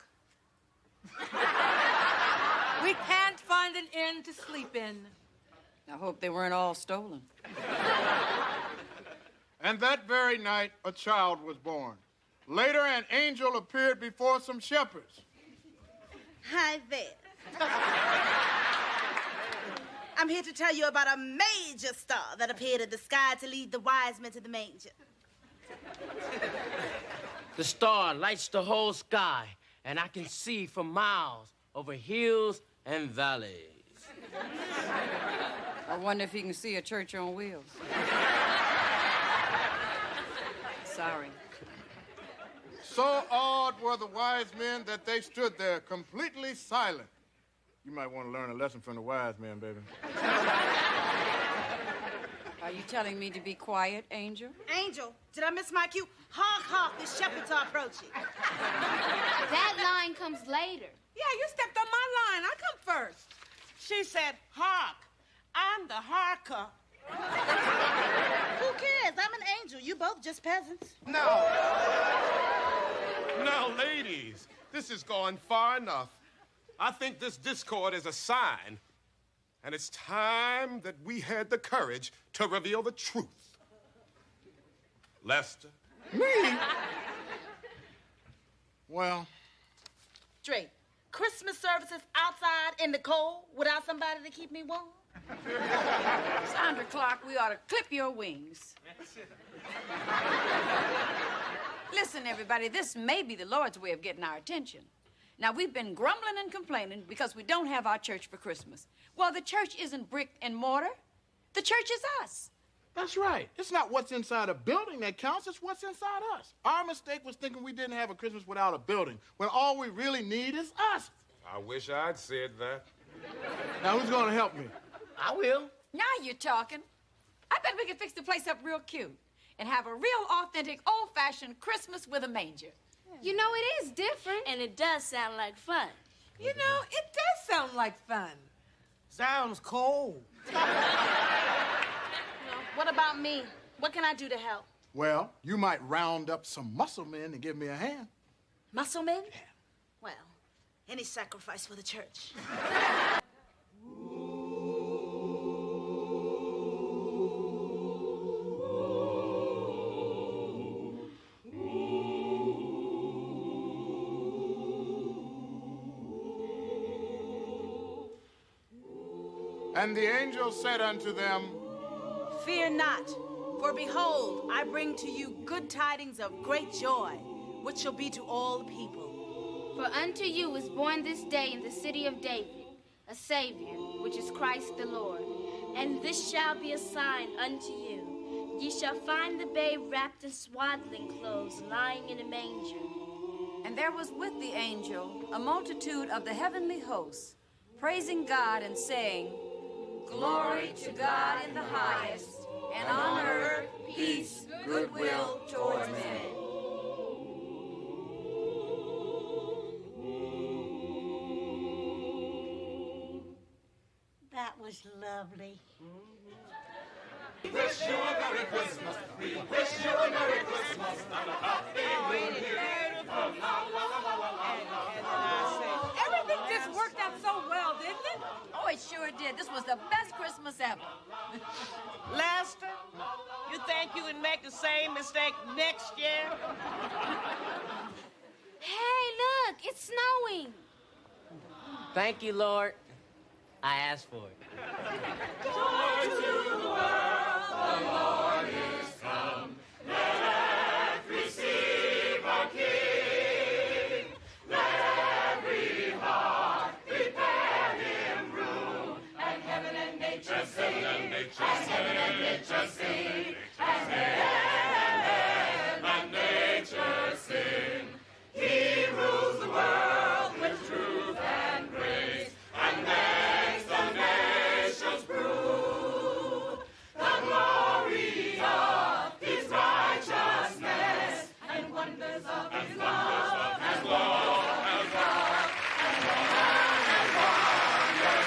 we can't find an inn to sleep in. I hope they weren't all stolen. And that very night, a child was born. Later, an angel appeared before some shepherds. Hi there. I'm here to tell you about a major star that appeared in the sky to lead the wise men to the manger. The star lights the whole sky, and I can see for miles over hills and valleys. I wonder if he can see a church on wheels. Sorry. So awed were the wise men that they stood there completely silent. You might want to learn a lesson from the wise men, baby. Are you telling me to be quiet, Angel? Angel, did I miss my cue? Honk, honk, the shepherds are approaching. That line comes later. Yeah, you stepped on my line. I come first. She said, hark, I'm the harker. Who cares? I'm an angel. You both just peasants. No. Now, ladies, this is going far enough. I think this discord is a sign, and it's time that we had the courage to reveal the truth. Lester? Me? Well, Drake, Christmas services outside in the cold without somebody to keep me warm? Sandra Clark, we ought to clip your wings. Listen, everybody, this may be the Lord's way of getting our attention. Now, we've been grumbling and complaining because we don't have our church for Christmas. Well, the church isn't brick and mortar. The church is us. that's right. It's not what's inside a building that counts, it's what's inside us. Our mistake was thinking we didn't have a Christmas without a building, when all we really need is us. I wish I'd said that. Now, who's going to help me? I will. Now you're talking. I bet we could fix the place up real cute and have a real authentic, old-fashioned Christmas with a manger. You know, it is different. And it does sound like fun. You know, it does sound like fun. Sounds cold. What about me? What can I do to help? Well, you might round up some muscle men to give me a hand. Muscle men? Yeah. Well, any sacrifice for the church. And the angel said unto them, Fear not, for behold, I bring to you good tidings of great joy, which shall be to all the people. For unto you is born this day in the city of David a Savior, which is Christ the Lord. And this shall be a sign unto you. Ye shall find the babe wrapped in swaddling clothes, lying in a manger. And there was with the angel a multitude of the heavenly hosts, praising God and saying, Glory to God in the highest, and on earth peace, goodwill towards men. That was lovely. We wish you a Merry Christmas. We wish you a Merry Christmas and a Happy New Year. Everything just worked out so well, didn't it? Oh, it sure did. This was the best Christmas ever. Lester, you think you would make the same mistake next year? Hey, look, it's snowing. Thank you, Lord. I asked for it. Joy to the world, the Lord is come. Let earth receive our King. Let every heart prepare him room. And heaven and nature sing. And heaven and nature sing. And heaven and nature sing. He rules the world with truth and grace. And makes the nations prove the glory of his righteousness and wonders of his love, as long as love and wonders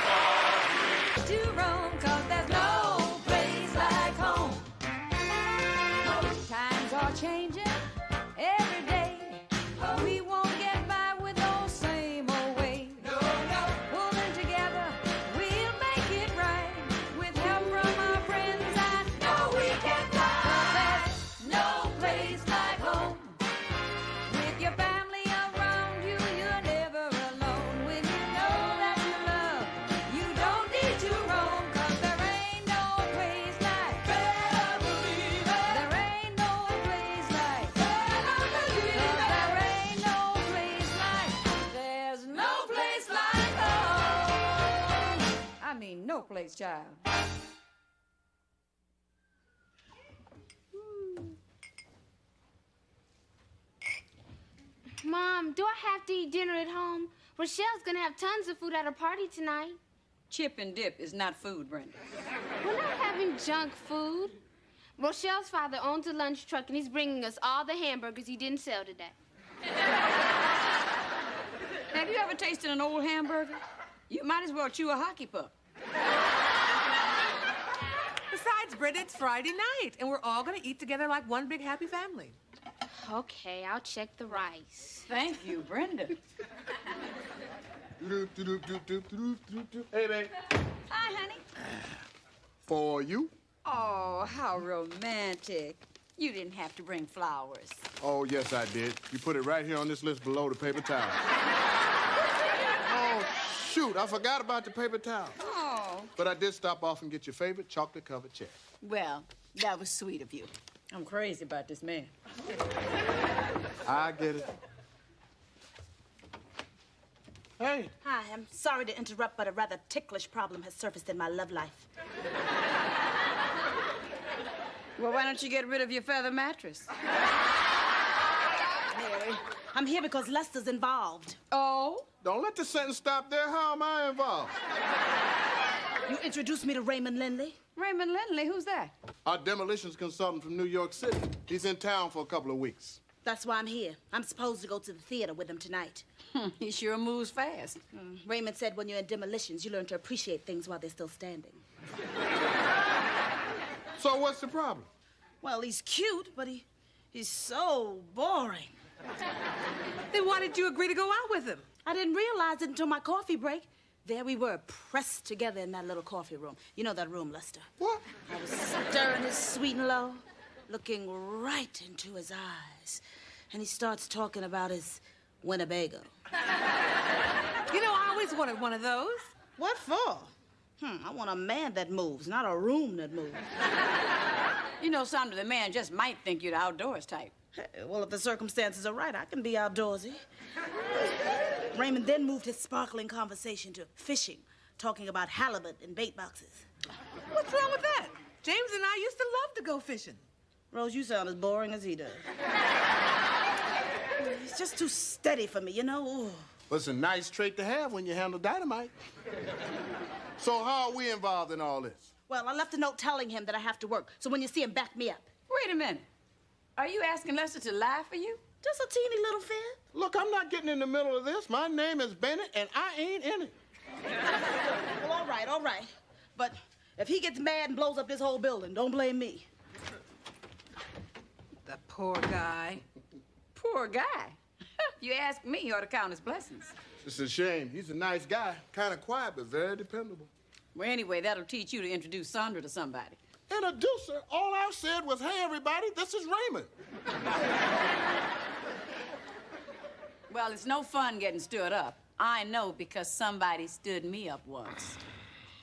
of his To roam, 'cause there's no place like home. Times are changing every day. We won't get by with those same old ways. Pulling together, we'll make it right. With help from our friends, I know we can fly. 'Cause there's no place like home. With your family around you, you're never alone. When you know that you love, you don't need to roam. 'Cause there ain't no place like there ain't no place like there ain't no place like there's no place like home. I mean, no place, child. Mom, do I have to eat dinner at home? Rochelle's gonna have tons of food at her party tonight. Chip and dip is not food, Brenda. We're not having junk food. Rochelle's father owns a lunch truck, and he's bringing us all the hamburgers he didn't sell today. Have you ever tasted an old hamburger? You might as well chew a hockey puck. Besides, Britta, it's Friday night, and we're all going to eat together like one big happy family. Okay, I'll check the rice. Thank you, Brenda. Hey, babe. Hi, honey. For you? Oh, how romantic. You didn't have to bring flowers. Oh, yes, I did. You put it right here on this list below the paper towel. Oh, shoot, I forgot about the paper towel. Oh. But I did stop off and get your favorite chocolate-covered chair. Well, that was sweet of you. I'm crazy about this man. I get it. Hey. Hi, I'm sorry to interrupt, but a rather ticklish problem has surfaced in my love life. Well, why don't you get rid of your feather mattress? Mary, I'm here because Lester's involved. Oh? Don't let the sentence stop there. How am I involved? You introduced me to Raymond Lindley. Raymond Lindley? Who's that? Our demolitions consultant from New York City. He's in town for a couple of weeks. That's why I'm here. I'm supposed to go to the theater with him tonight. He sure moves fast. Raymond said when you're in demolitions, you learn to appreciate things while they're still standing. So what's the problem? Well, he's cute, but he's so boring. Then why did you agree to go out with him? I didn't realize it until my coffee break. There we were, pressed together in that little coffee room. You know that room, Lester? What? I was stirring his sweet and low, looking right into his eyes. And he starts talking about his Winnebago. You know, I always wanted one of those. What for? I want a man that moves, not a room that moves. You know, something, the man just might think you're the outdoors type. Hey, well, if the circumstances are right, I can be outdoorsy. Raymond then moved his sparkling conversation to fishing, talking about halibut and bait boxes. What's wrong with that? James and I used to love to go fishing. Rose, you sound as boring as he does. He's just too steady for me, you know? Ooh. Well, it's a nice trait to have when you handle dynamite. So how are we involved in all this? Well, I left a note telling him that I have to work, so when you see him, back me up. Wait a minute. Are you asking Lester to lie for you? Just a teeny little fib. Look, I'm not getting in the middle of this. My name is Bennett, and I ain't in it. Well, all right. But if he gets mad and blows up this whole building, don't blame me. The poor guy. Poor guy. If you ask me, he ought to count his blessings. It's a shame. He's a nice guy. Kind of quiet, but very dependable. Well, anyway, that'll teach you to introduce Sandra to somebody. Introduce her? All I said was, hey, everybody, this is Raymond. Well, it's no fun getting stood up. I know because somebody stood me up once.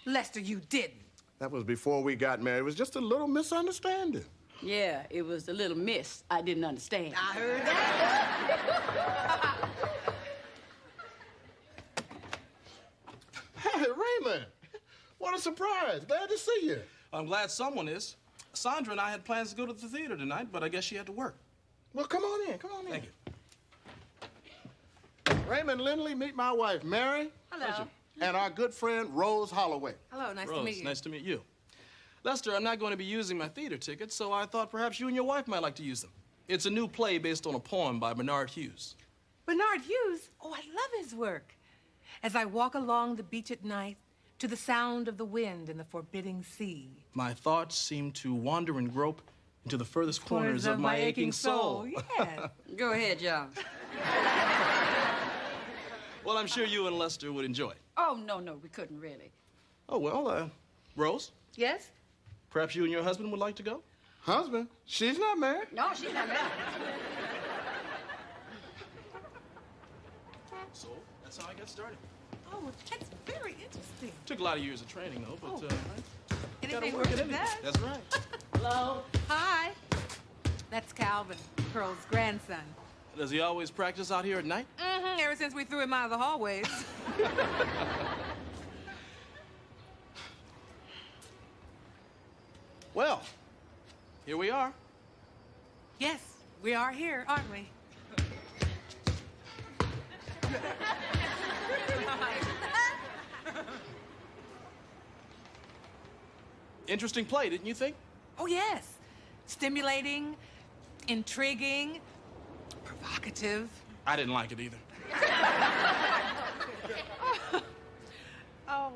Lester, you didn't. That was before we got married. It was just a little misunderstanding. Yeah, it was a little miss I didn't understand. I heard that. Hey, Raymond. What a surprise. Glad to see you. I'm glad someone is. Sandra and I had plans to go to the theater tonight, but I guess she had to work. Well, come on in. Come on in. Thank you. Raymond Lindley, meet my wife, Mary. Hello. Pleasure. And our good friend, Rose Holloway. Hello, nice Rose, to meet you. nice to meet you. Lester, I'm not going to be using my theater tickets, so I thought perhaps you and your wife might like to use them. It's a new play based on a poem by Bernard Hughes. Bernard Hughes? Oh, I love his work. As I walk along the beach at night, to the sound of the wind in the forbidding sea. My thoughts seem to wander and grope into the furthest corners of my aching soul. Yeah. Go ahead, John. Well, I'm sure you and Lester would enjoy it. Oh, no, we couldn't really. Oh, well, Rose, Yes? perhaps you and your husband would like to go? Husband? She's not married. No, she's not married. So, that's how I got started. Oh, that's very interesting. Took a lot of years of training, though, but gotta Anything work worth it it in. does. That's right. Hello. Hi. That's Calvin, Pearl's grandson. Does he always practice out here at night? Mm-hmm, ever since we threw him out of the hallways. Well, here we are. Yes, we are here, aren't we? Interesting play, didn't you think? Oh, yes. Stimulating, intriguing, provocative. I didn't like it either. Oh,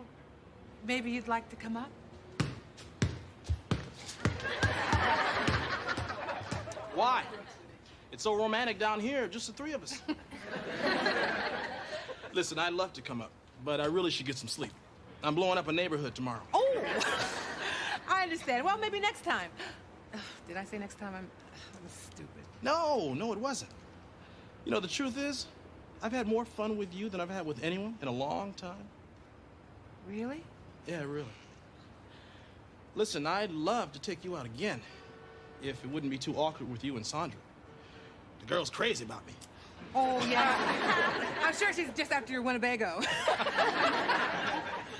maybe you'd like to come up? Why? It's so romantic down here, just the three of us. Listen, I'd love to come up, but I really should get some sleep. I'm blowing up a neighborhood tomorrow. Oh, I understand. Well, maybe next time. Did I say next time? I'm stupid. No, it wasn't. You know, the truth is, I've had more fun with you than I've had with anyone in a long time. Really? Yeah, really. Listen, I'd love to take you out again, if it wouldn't be too awkward with you and Sandra. The girl's crazy about me. Oh, yeah. I'm sure she's just after your Winnebago.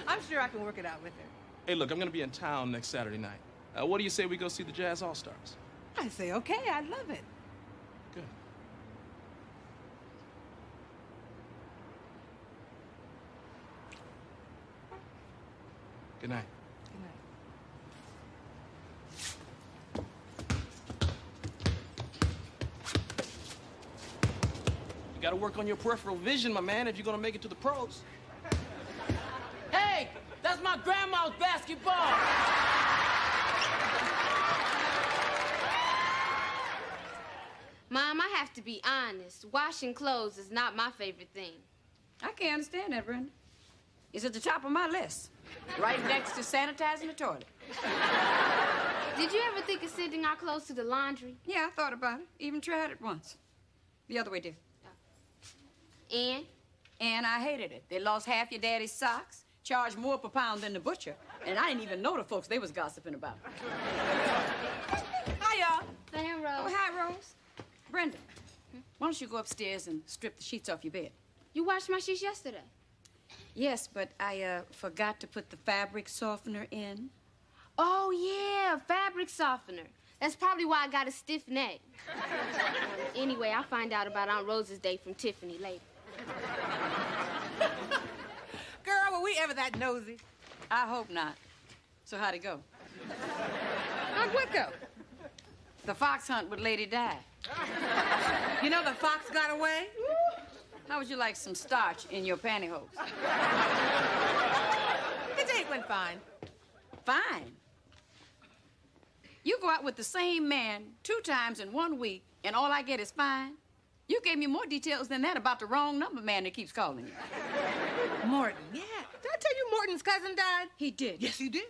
I'm sure I can work it out with her. Hey, look, I'm gonna be in town next Saturday night. What do you say we go see the Jazz All-Stars? I say, okay, I'd love it. Good. Good night. Good night. You gotta work on your peripheral vision, my man, if you're gonna make it to the pros. Hey, that's my grandma's basketball. Mom, I have to be honest. Washing clothes is not my favorite thing. I can't understand that, Brenda. It's at the top of my list. Right next to sanitizing the toilet. Did you ever think of sending our clothes to the laundry? Yeah, I thought about it. Even tried it once. The other way, dear. And? And I hated it. They lost half your daddy's socks, charged more per pound than the butcher, and I didn't even know the folks they was gossiping about. Hi, y'all. Say hi, Rose. Oh, hi, Rose. Brenda, why don't you go upstairs and strip the sheets off your bed? You washed my sheets yesterday. Yes, but I forgot to put the fabric softener in. Oh, yeah, fabric softener. That's probably why I got a stiff neck. Anyway, I'll find out about Aunt Rose's day from Tiffany later. Girl, were we ever that nosy? I hope not. So how'd it go? How'd what go? The fox hunt with Lady Di. You know the fox got away? How would you like some starch in your pantyhose? The date went fine. Fine. You go out with the same man 2 times in 1 week, and all I get is fine? You gave me more details than that about the wrong number man that keeps calling you. Morton, yeah. Did I tell you Morton's cousin died? He did. Yes, he did.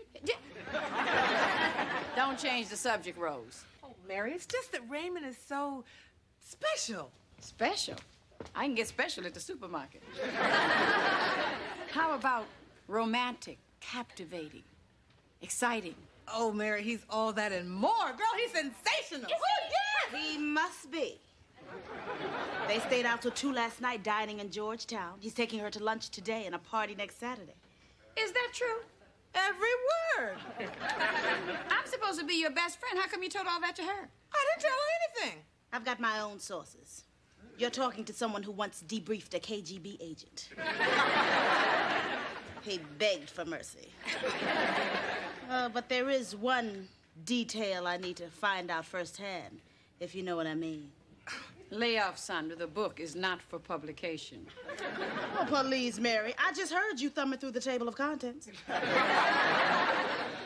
Don't change the subject, Rose. Oh, Mary, it's just that Raymond is so special. Special? I can get special at the supermarket. How about romantic, captivating, exciting? Oh, Mary, he's all that and more. Girl, he's sensational. Oh, yes! He must be. They stayed out till 2 last night dining in Georgetown. He's taking her to lunch today and a party next Saturday. Is that true? Every word. I'm supposed to be your best friend. How come you told all that to her? I didn't tell her anything. I've got my own sources. You're talking to someone who once debriefed a KGB agent. He begged for mercy. But there is one detail I need to find out firsthand, if you know what I mean. Lay off, Sandra. The book is not for publication. Oh, please, Mary. I just heard you thumbing through the table of contents.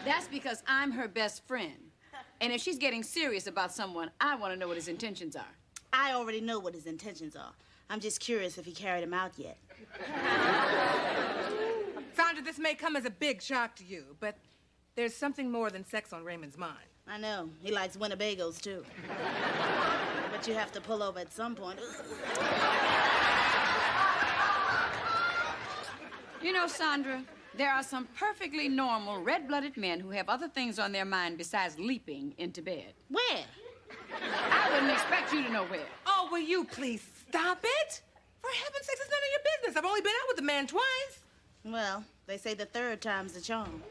That's because I'm her best friend. And if she's getting serious about someone, I want to know what his intentions are. I already know what his intentions are. I'm just curious if he carried them out yet. Sandra, this may come as a big shock to you, but there's something more than sex on Raymond's mind. I know. He likes Winnebagos, too. But you have to pull over at some point. You know, Sandra, there are some perfectly normal, red-blooded men who have other things on their mind besides leaping into bed. Where? I wouldn't expect you to know where. Oh, will you please stop it? For heaven's sakes, it's none of your business. I've only been out with the man twice. Well, they say the 3rd time's the charm.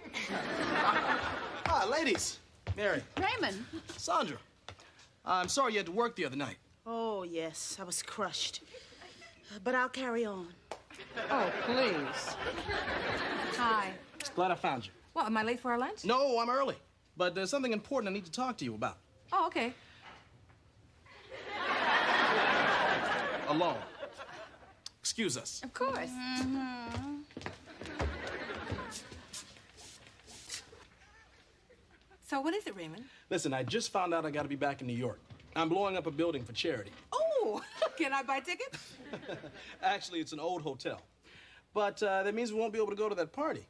Ladies. Mary. Raymond. Sandra. I'm sorry you had to work the other night. Oh, yes. I was crushed. But I'll carry on. Oh, please. Hi. Glad I found you. What, am I late for our lunch? No, I'm early. But there's something important I need to talk to you about. Oh, okay. Alone. Excuse us. Of course. So what is it, Raymond? Listen, I just found out I got to be back in New York. I'm blowing up a building for charity. Oh, can I buy tickets? Actually, it's an old hotel. But that means we won't be able to go to that party.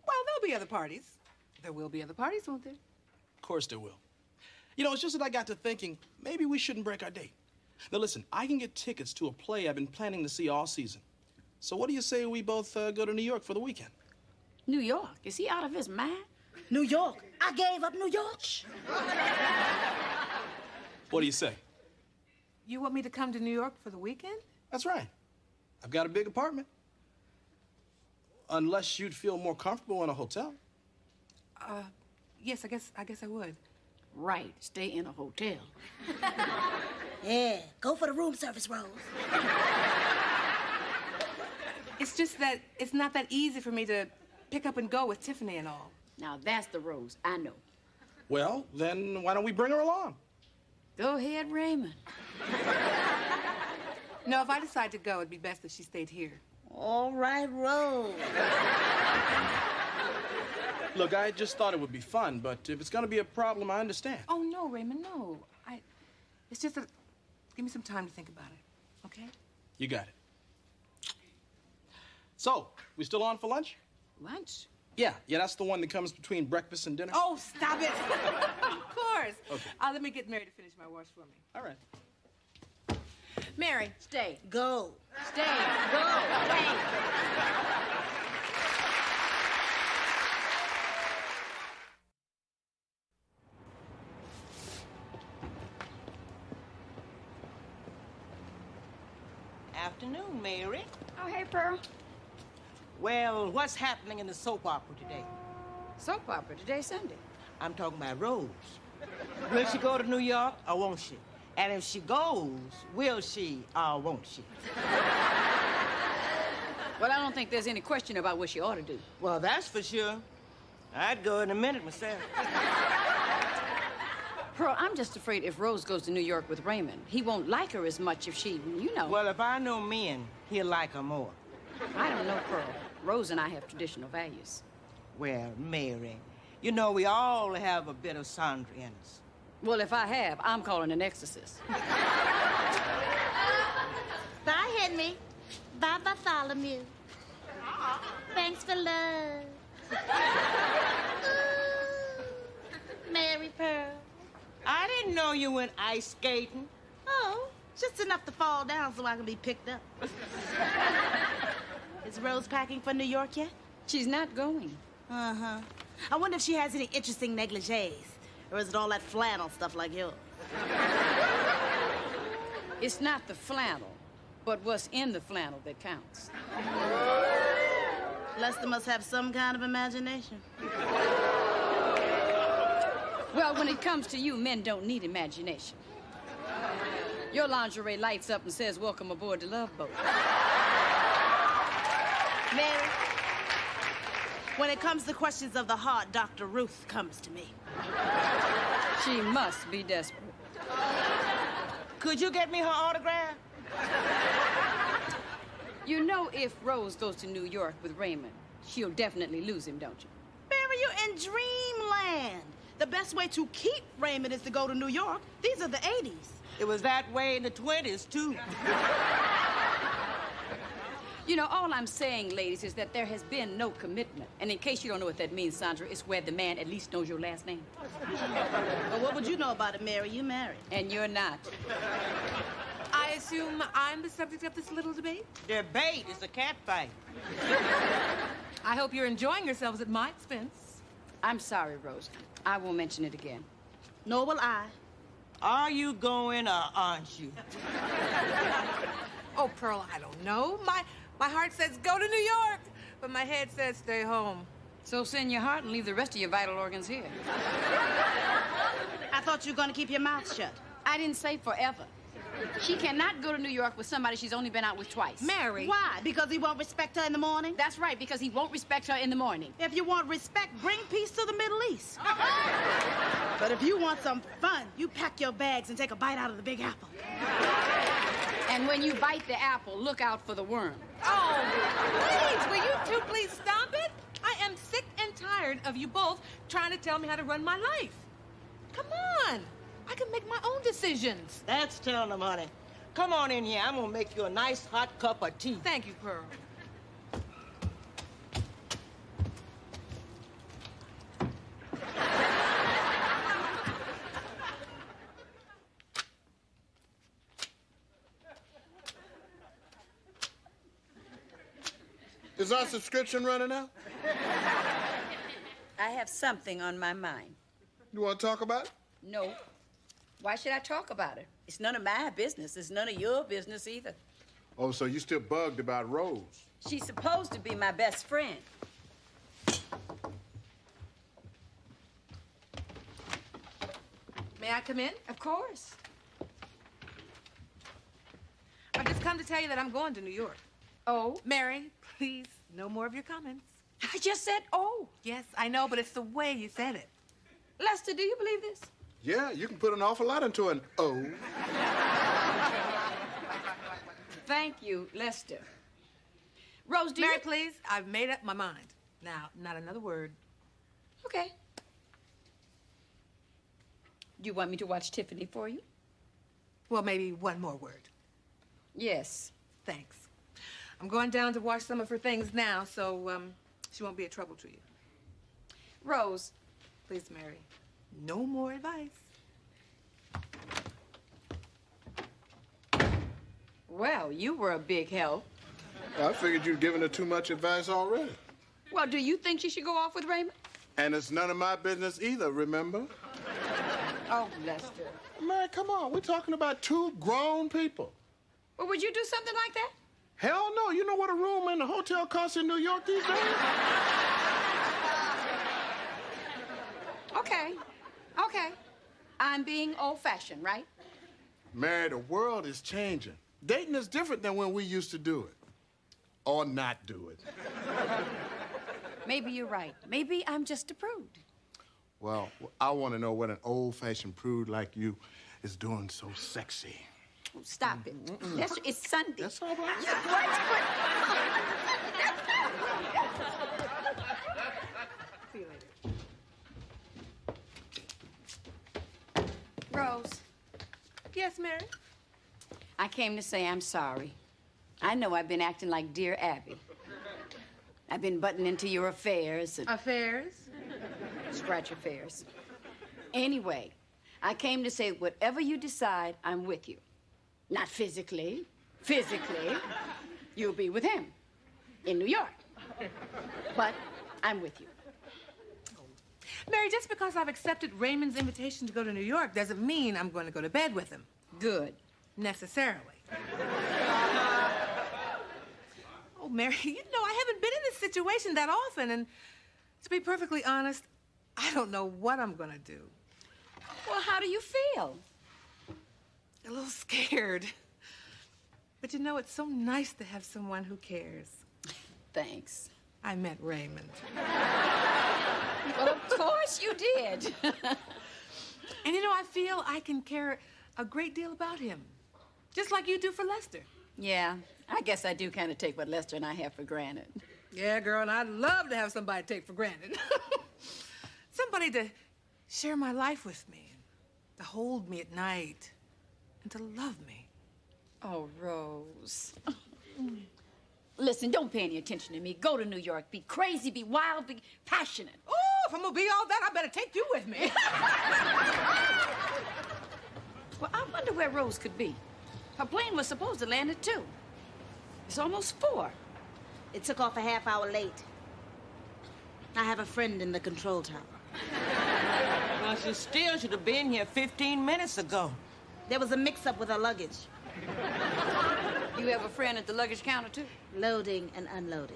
Well, there'll be other parties. There will be other parties, won't there? Of course there will. You know, it's just that I got to thinking, maybe we shouldn't break our date. Now, listen, I can get tickets to a play I've been planning to see all season. So what do you say we both go to New York for the weekend? New York? Is he out of his mind? New York. I gave up New York. What do you say? You want me to come to New York for the weekend? That's right. I've got a big apartment. Unless you'd feel more comfortable in a hotel. Yes, I guess I would. Right. Stay in a hotel. Yeah, go for the room service, Rose. It's just that it's not that easy for me to pick up and go with Tiffany and all. Now, that's the Rose I know. Well, then why don't we bring her along? Go ahead, Raymond. No, if I decide to go, it'd be best if she stayed here. All right, Rose. Look, I just thought it would be fun, but if it's going to be a problem, I understand. Oh, no, Raymond, no. It's just that... Give me some time to think about it, okay? You got it. So, we still on for lunch? Lunch? Yeah, that's the one that comes between breakfast and dinner. Oh, stop it. Of course. Okay. Let me get Mary to finish my wash for me. All right. Mary. Stay. Go. Stay. Go. Wait. Afternoon, Mary. Oh, hey, Pearl. Well, what's happening in the soap opera today? Soap opera. Today's Sunday. I'm talking about Rose. Will she go to New York or won't she? And if she goes, will she or won't she? Well, I don't think there's any question about what she ought to do. Well, that's for sure. I'd go in a minute myself. Pearl, I'm just afraid if Rose goes to New York with Raymond, he won't like her as much if she, you know. Well, if I know men, he'll like her more. I don't know, Pearl. Rose and I have traditional values. Well, Mary, you know we all have a bit of Sandra in us. Well, if I have, I'm calling an exorcist. Bye, Henry. Bye, Bartholomew. Thanks for love. Mary Pearl. I didn't know you went ice skating. Oh, just enough to fall down so I can be picked up. Is Rose packing for New York yet? She's not going. Uh-huh. I wonder if she has any interesting negligees. Or is it all that flannel stuff like yours? It's not the flannel, but what's in the flannel that counts. Lester must have some kind of imagination. Well, when it comes to you, men don't need imagination. Your lingerie lights up and says, "Welcome aboard the Love Boat." Mary, when it comes to questions of the heart, Dr. Ruth comes to me. She must be desperate. Could you get me her autograph? You know, if Rose goes to New York with Raymond, she'll definitely lose him, don't you? Mary, you're in dreamland. The best way to keep Raymond is to go to New York. These are the 80s. It was that way in the 20s, too. You know, all I'm saying, ladies, is that there has been no commitment. And in case you don't know what that means, Sandra, it's where the man at least knows your last name. Well, what would you know about it, Mary? You married. And you're not. I assume I'm the subject of this little debate? Debate is a cat fight. I hope you're enjoying yourselves at my expense. I'm sorry, Rose. I won't mention it again. Nor will I. Are you going or aren't you? Oh, Pearl, I don't know. My heart says go to New York, but my head says stay home. So send your heart and leave the rest of your vital organs here. I thought you were going to keep your mouth shut. I didn't say forever. She cannot go to New York with somebody she's only been out with twice. Mary. Why? Because he won't respect her in the morning? That's right, because he won't respect her in the morning. If you want respect, bring peace to the Middle East. But if you want some fun, you pack your bags and take a bite out of the Big Apple. And when you bite the apple, look out for the worm. Oh, please, will you two please stop it? I am sick and tired of you both trying to tell me how to run my life. Come on. I can make my own decisions. That's telling them, honey. Come on in here. I'm gonna make you a nice hot cup of tea. Thank you, Pearl. Is our subscription running out? I have something on my mind. You want to talk about it? No. Why should I talk about it? It's none of my business. It's none of your business either. Oh, so you still bugged about Rose? She's supposed to be my best friend. May I come in? Of course. I've just come to tell you that I'm going to New York. Oh? Mary, please, no more of your comments. I just said, oh. Yes, I know, but it's the way you said it. Lester, do you believe this? Yeah, you can put an awful lot into an O. Thank you, Lester. Rose, do Mary, you... please, I've made up my mind. Now, not another word. Okay. Do you want me to watch Tiffany for you? Well, maybe one more word. Yes. Thanks. I'm going down to wash some of her things now, so she won't be a trouble to you. Rose. Please, Mary, no more advice. Well, you were a big help. I figured you'd given her too much advice already. Well, do you think she should go off with Raymond? And it's none of my business either, remember? Oh, Lester. Man, come on. We're talking about two grown people. Well, would you do something like that? Hell no. You know what a room in a hotel costs in New York these days? Okay. Okay. I'm being old-fashioned, right? Mary, the world is changing. Dating is different than when we used to do it. Or not do it. Maybe you're right. Maybe I'm just a prude. Well, I want to know what an old-fashioned prude like you is doing so sexy. Oh, stop it. It's Sunday. That's all right. See you later. Rose. Yes, Mary? I came to say I'm sorry. I know I've been acting like Dear Abby. I've been butting into your affairs. Affairs? Scratch affairs. Anyway, I came to say whatever you decide, I'm with you. Not physically. Physically, you'll be with him in New York. But I'm with you. Mary, just because I've accepted Raymond's invitation to go to New York doesn't mean I'm going to go to bed with him. Good. Necessarily. Oh, Mary, you know, I haven't been in this situation that often, and to be perfectly honest, I don't know what I'm going to do. Well, how do you feel? A little scared. But you know, it's so nice to have someone who cares. Thanks. I meant Raymond. Well, of course you did. And you know, I feel I can care a great deal about him. Just like you do for Lester. Yeah, I guess I do kind of take what Lester and I have for granted. Yeah, girl, and I'd love to have somebody take for granted. Somebody to share my life with me, to hold me at night, and to love me. Oh, Rose. Listen, don't pay any attention to me. Go to New York. Be crazy, be wild, be passionate. Oh, if I'm gonna be all that, I better take you with me. Well, I wonder where Rose could be. Her plane was supposed to land at 2. It's almost 4. It took off a half hour late. I have a friend in the control tower. Well, she still should have been here 15 minutes ago. There was a mix-up with her luggage. You have a friend at the luggage counter, too? Loading and unloading.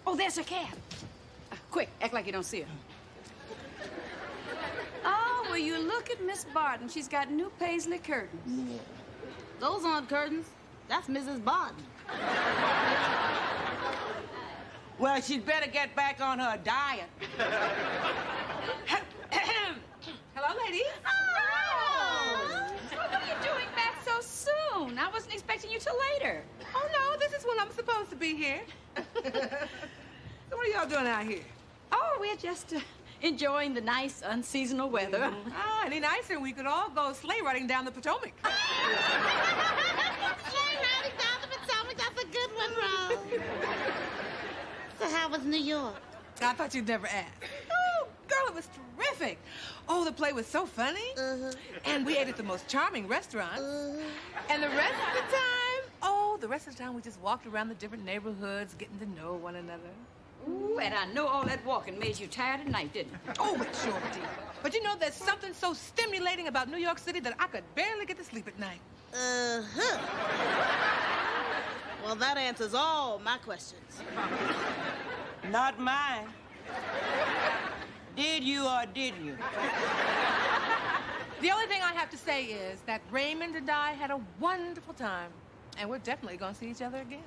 Oh, there's her cab. Quick, act like you don't see her. Oh, will you look at Miss Barton? She's got new paisley curtains. Those aren't curtains. That's Mrs. Barton. Well, she'd better get back on her diet. Hello, ladies. Oh! What are you doing back so soon? I wasn't expecting you till later. Oh, no, this is when I'm supposed to be here. So what are y'all doing out here? Oh, we're just enjoying the nice, unseasonal weather. Mm-hmm. Oh, any nicer, we could all go sleigh riding down the Potomac. Sleigh riding down the Potomac, that's a good one, Rose. So how was New York? I thought you'd never ask. Oh, girl, it was terrific. Oh, the play was so funny. And we ate at the most charming restaurants. And the rest of the time, we just walked around the different neighborhoods, getting to know one another. Ooh, and I know all that walking made you tired at night, didn't it? Oh, it sure did. But you know, there's something so stimulating about New York City that I could barely get to sleep at night. Well, that answers all my questions. Not mine. Did you or didn't you? The only thing I have to say is that Raymond and I had a wonderful time. And we're definitely going to see each other again.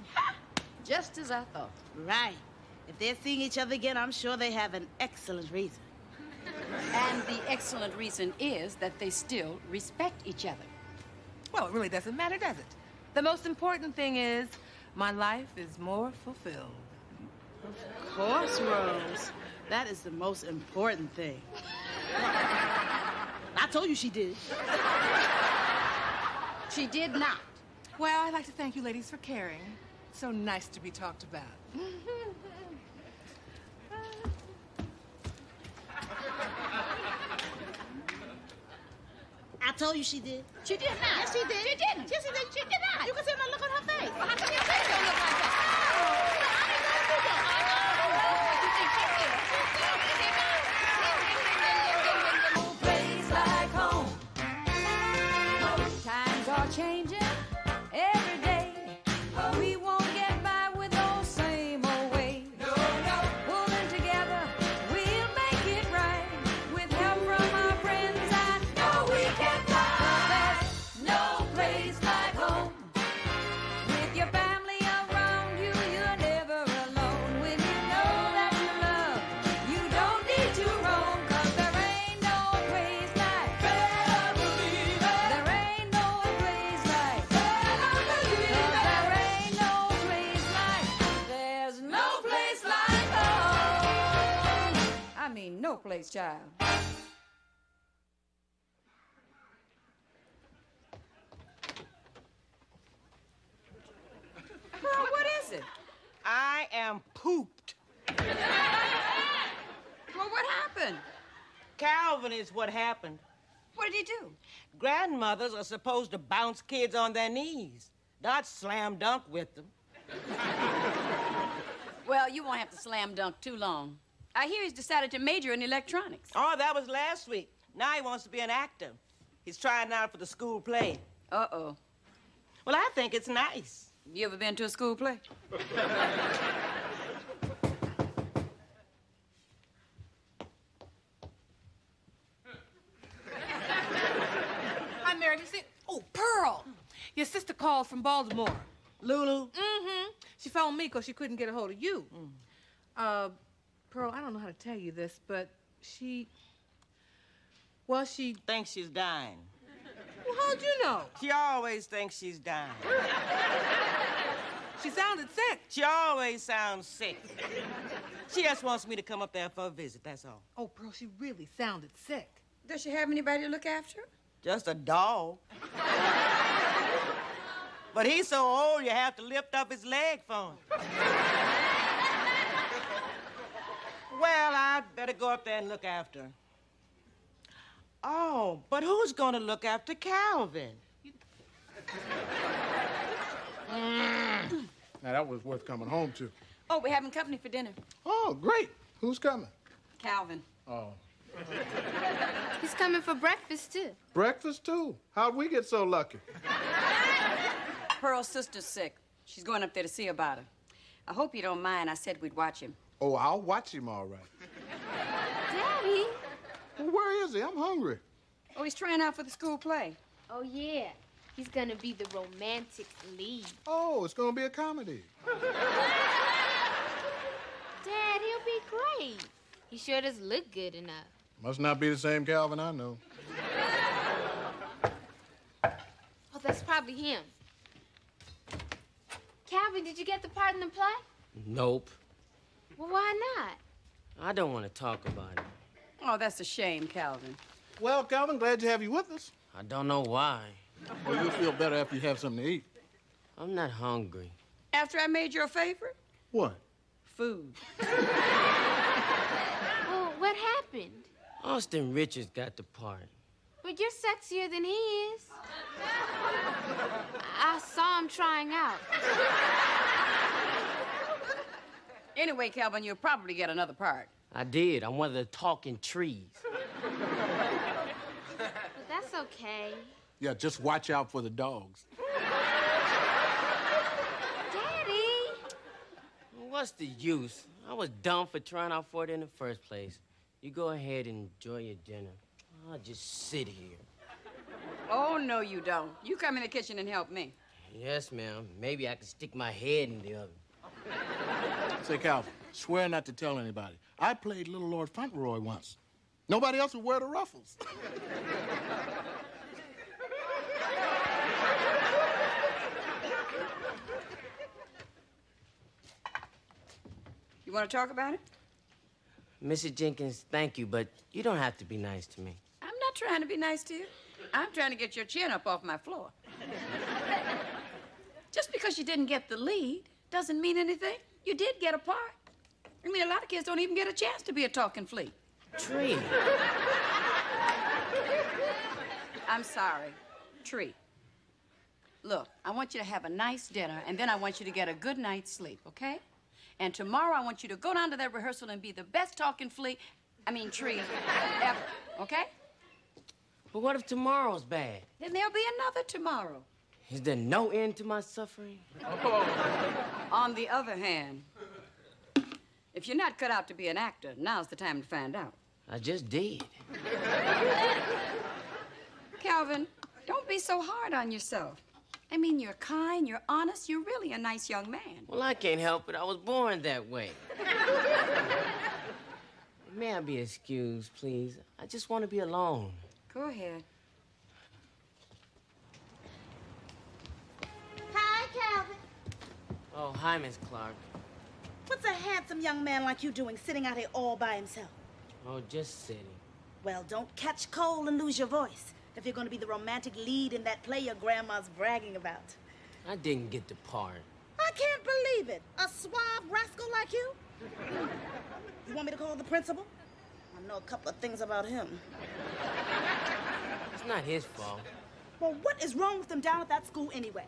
Just as I thought. Right. If they're seeing each other again, I'm sure they have an excellent reason. And the excellent reason is that they still respect each other. Well, it really doesn't matter, does it? The most important thing is my life is more fulfilled. Of course, Rose. That is the most important thing. I told you she did. She did not. Well, I'd like to thank you ladies for caring. So nice to be talked about. I told you she did. She did not. Yes, she did. She didn't. Yes, she did. She did not. You can see the look on her face. Well, how can you say don't look like that? Place like home. Times are changing every day. We won't get by with those same old ways. No, no. Pulling together, we'll make it right. no place, child. Pearl, what is it? I am pooped. Well, what happened? Calvin is what happened. What did he do? Grandmothers are supposed to bounce kids on their knees, not slam dunk with them. Well, you won't have to slam dunk too long. I hear he's decided to major in electronics. Oh, that was last week. Now he wants to be an actor. He's trying out for the school play. Uh-oh. Well, I think it's nice. You ever been to a school play? Hi, Meredith. Oh, Pearl. Your sister called from Baltimore. Lulu? Mm-hmm. She phoned me because she couldn't get a hold of you. Pearl, I don't know how to tell you this, but she thinks she's dying. Well, how'd you know? She always thinks she's dying. She sounded sick. She always sounds sick. She just wants me to come up there for a visit, that's all. Oh, Pearl, she really sounded sick. Does she have anybody to look after her? Just a dog. But he's so old, you have to lift up his leg for him. Well, I'd better go up there and look after her. Oh, but who's going to look after Calvin? Now, that was worth coming home to. Oh, we're having company for dinner. Oh, great. Who's coming? Calvin. Oh. He's coming for breakfast, too. Breakfast, too? How'd we get so lucky? Pearl's sister's sick. She's going up there to see about her. I hope you don't mind. I said we'd watch him. Oh, I'll watch him all right. Daddy. Well, where is he? I'm hungry. Oh, he's trying out for the school play. Oh, yeah. He's gonna be the romantic lead. Oh, it's gonna be a comedy. Dad, he'll be great. He sure does look good enough. Must not be the same Calvin I know. Oh, that's probably him. Calvin, did you get the part in the play? Nope. Well, why not? I don't want to talk about it. Oh, that's a shame, Calvin. Well, Calvin, glad to have you with us. I don't know why. Well, you'll feel better after you have something to eat. I'm not hungry. After I made your favorite? What? Food. Oh, what happened? Austin Richards got the part. But you're sexier than he is. I saw him trying out. Anyway, Calvin, you'll probably get another part. I did. I'm one of the talking trees. But that's okay. Yeah, just watch out for the dogs. Daddy! What's the use? I was dumb for trying out for it in the first place. You go ahead and enjoy your dinner. I'll just sit here. Oh, no, you don't. You come in the kitchen and help me. Yes, ma'am. Maybe I can stick my head in the oven. Say, Calvin, swear not to tell anybody. I played Little Lord Fauntleroy once. Nobody else would wear the ruffles. You want to talk about it? Mrs. Jenkins, thank you, but you don't have to be nice to me. I'm not trying to be nice to you. I'm trying to get your chin up off my floor. Just because you didn't get the lead doesn't mean anything. You did get a part. I mean, a lot of kids don't even get a chance to be a talking flea. Tree. I'm sorry. Tree. Look, I want you to have a nice dinner, and then I want you to get a good night's sleep, okay? And tomorrow I want you to go down to that rehearsal and be the best talking tree ever, okay? But what if tomorrow's bad? Then there'll be another tomorrow. Is there no end to my suffering? On the other hand, if you're not cut out to be an actor, now's the time to find out. I just did. Calvin, don't be so hard on yourself. I mean, you're kind, you're honest, you're really a nice young man. Well, I can't help it. I was born that way. May I be excused, please? I just want to be alone. Go ahead. Hi, Calvin. Oh, hi, Miss Clark. What's a handsome young man like you doing sitting out here all by himself? Oh, just sitting. Well, don't catch cold and lose your voice if you're going to be the romantic lead in that play your grandma's bragging about. I didn't get the part. I can't believe it. A suave rascal like you? You want me to call the principal? I know a couple of things about him. It's not his fault. Well, what is wrong with them down at that school anyway?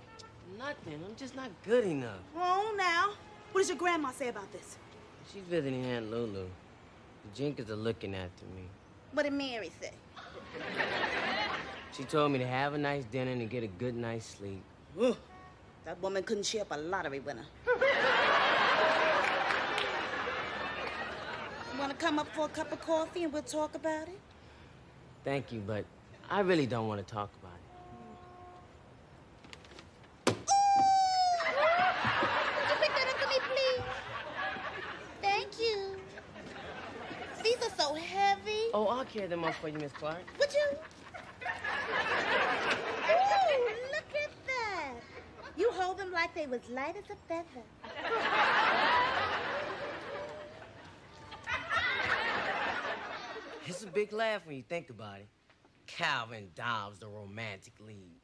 Nothing. I'm just not good enough. Oh, now. What does your grandma say about this? She's visiting Aunt Lulu. The Jenkins are looking after me. What did Mary say? She told me to have a nice dinner and get a good night's sleep. Ugh. That woman couldn't cheer up a lottery winner. Want to come up for a cup of coffee and we'll talk about it? Thank you, but I really don't want to talk about it. Would you pick that up for me, please? Thank you. These are so heavy. Oh, I'll carry them up for you, Miss Clark. Would you? Ooh, look at that. You hold them like they was light as a feather. It's a big laugh when you think about it. Calvin Dobbs, the romantic lead.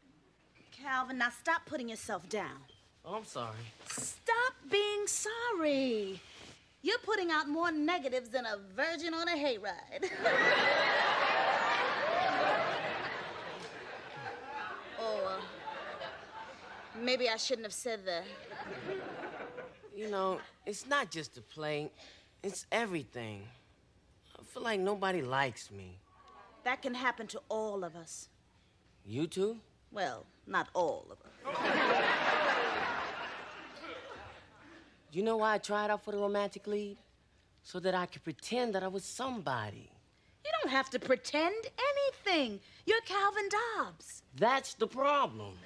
Calvin, now stop putting yourself down. Oh, I'm sorry. Stop being sorry. You're putting out more negatives than a virgin on a hayride. Maybe I shouldn't have said that. You know, it's not just the play. It's everything. I feel like nobody likes me. That can happen to all of us. You too? Well, not all of us. You know why I tried out for the romantic lead? So that I could pretend that I was somebody. You don't have to pretend anything. You're Calvin Dobbs. That's the problem.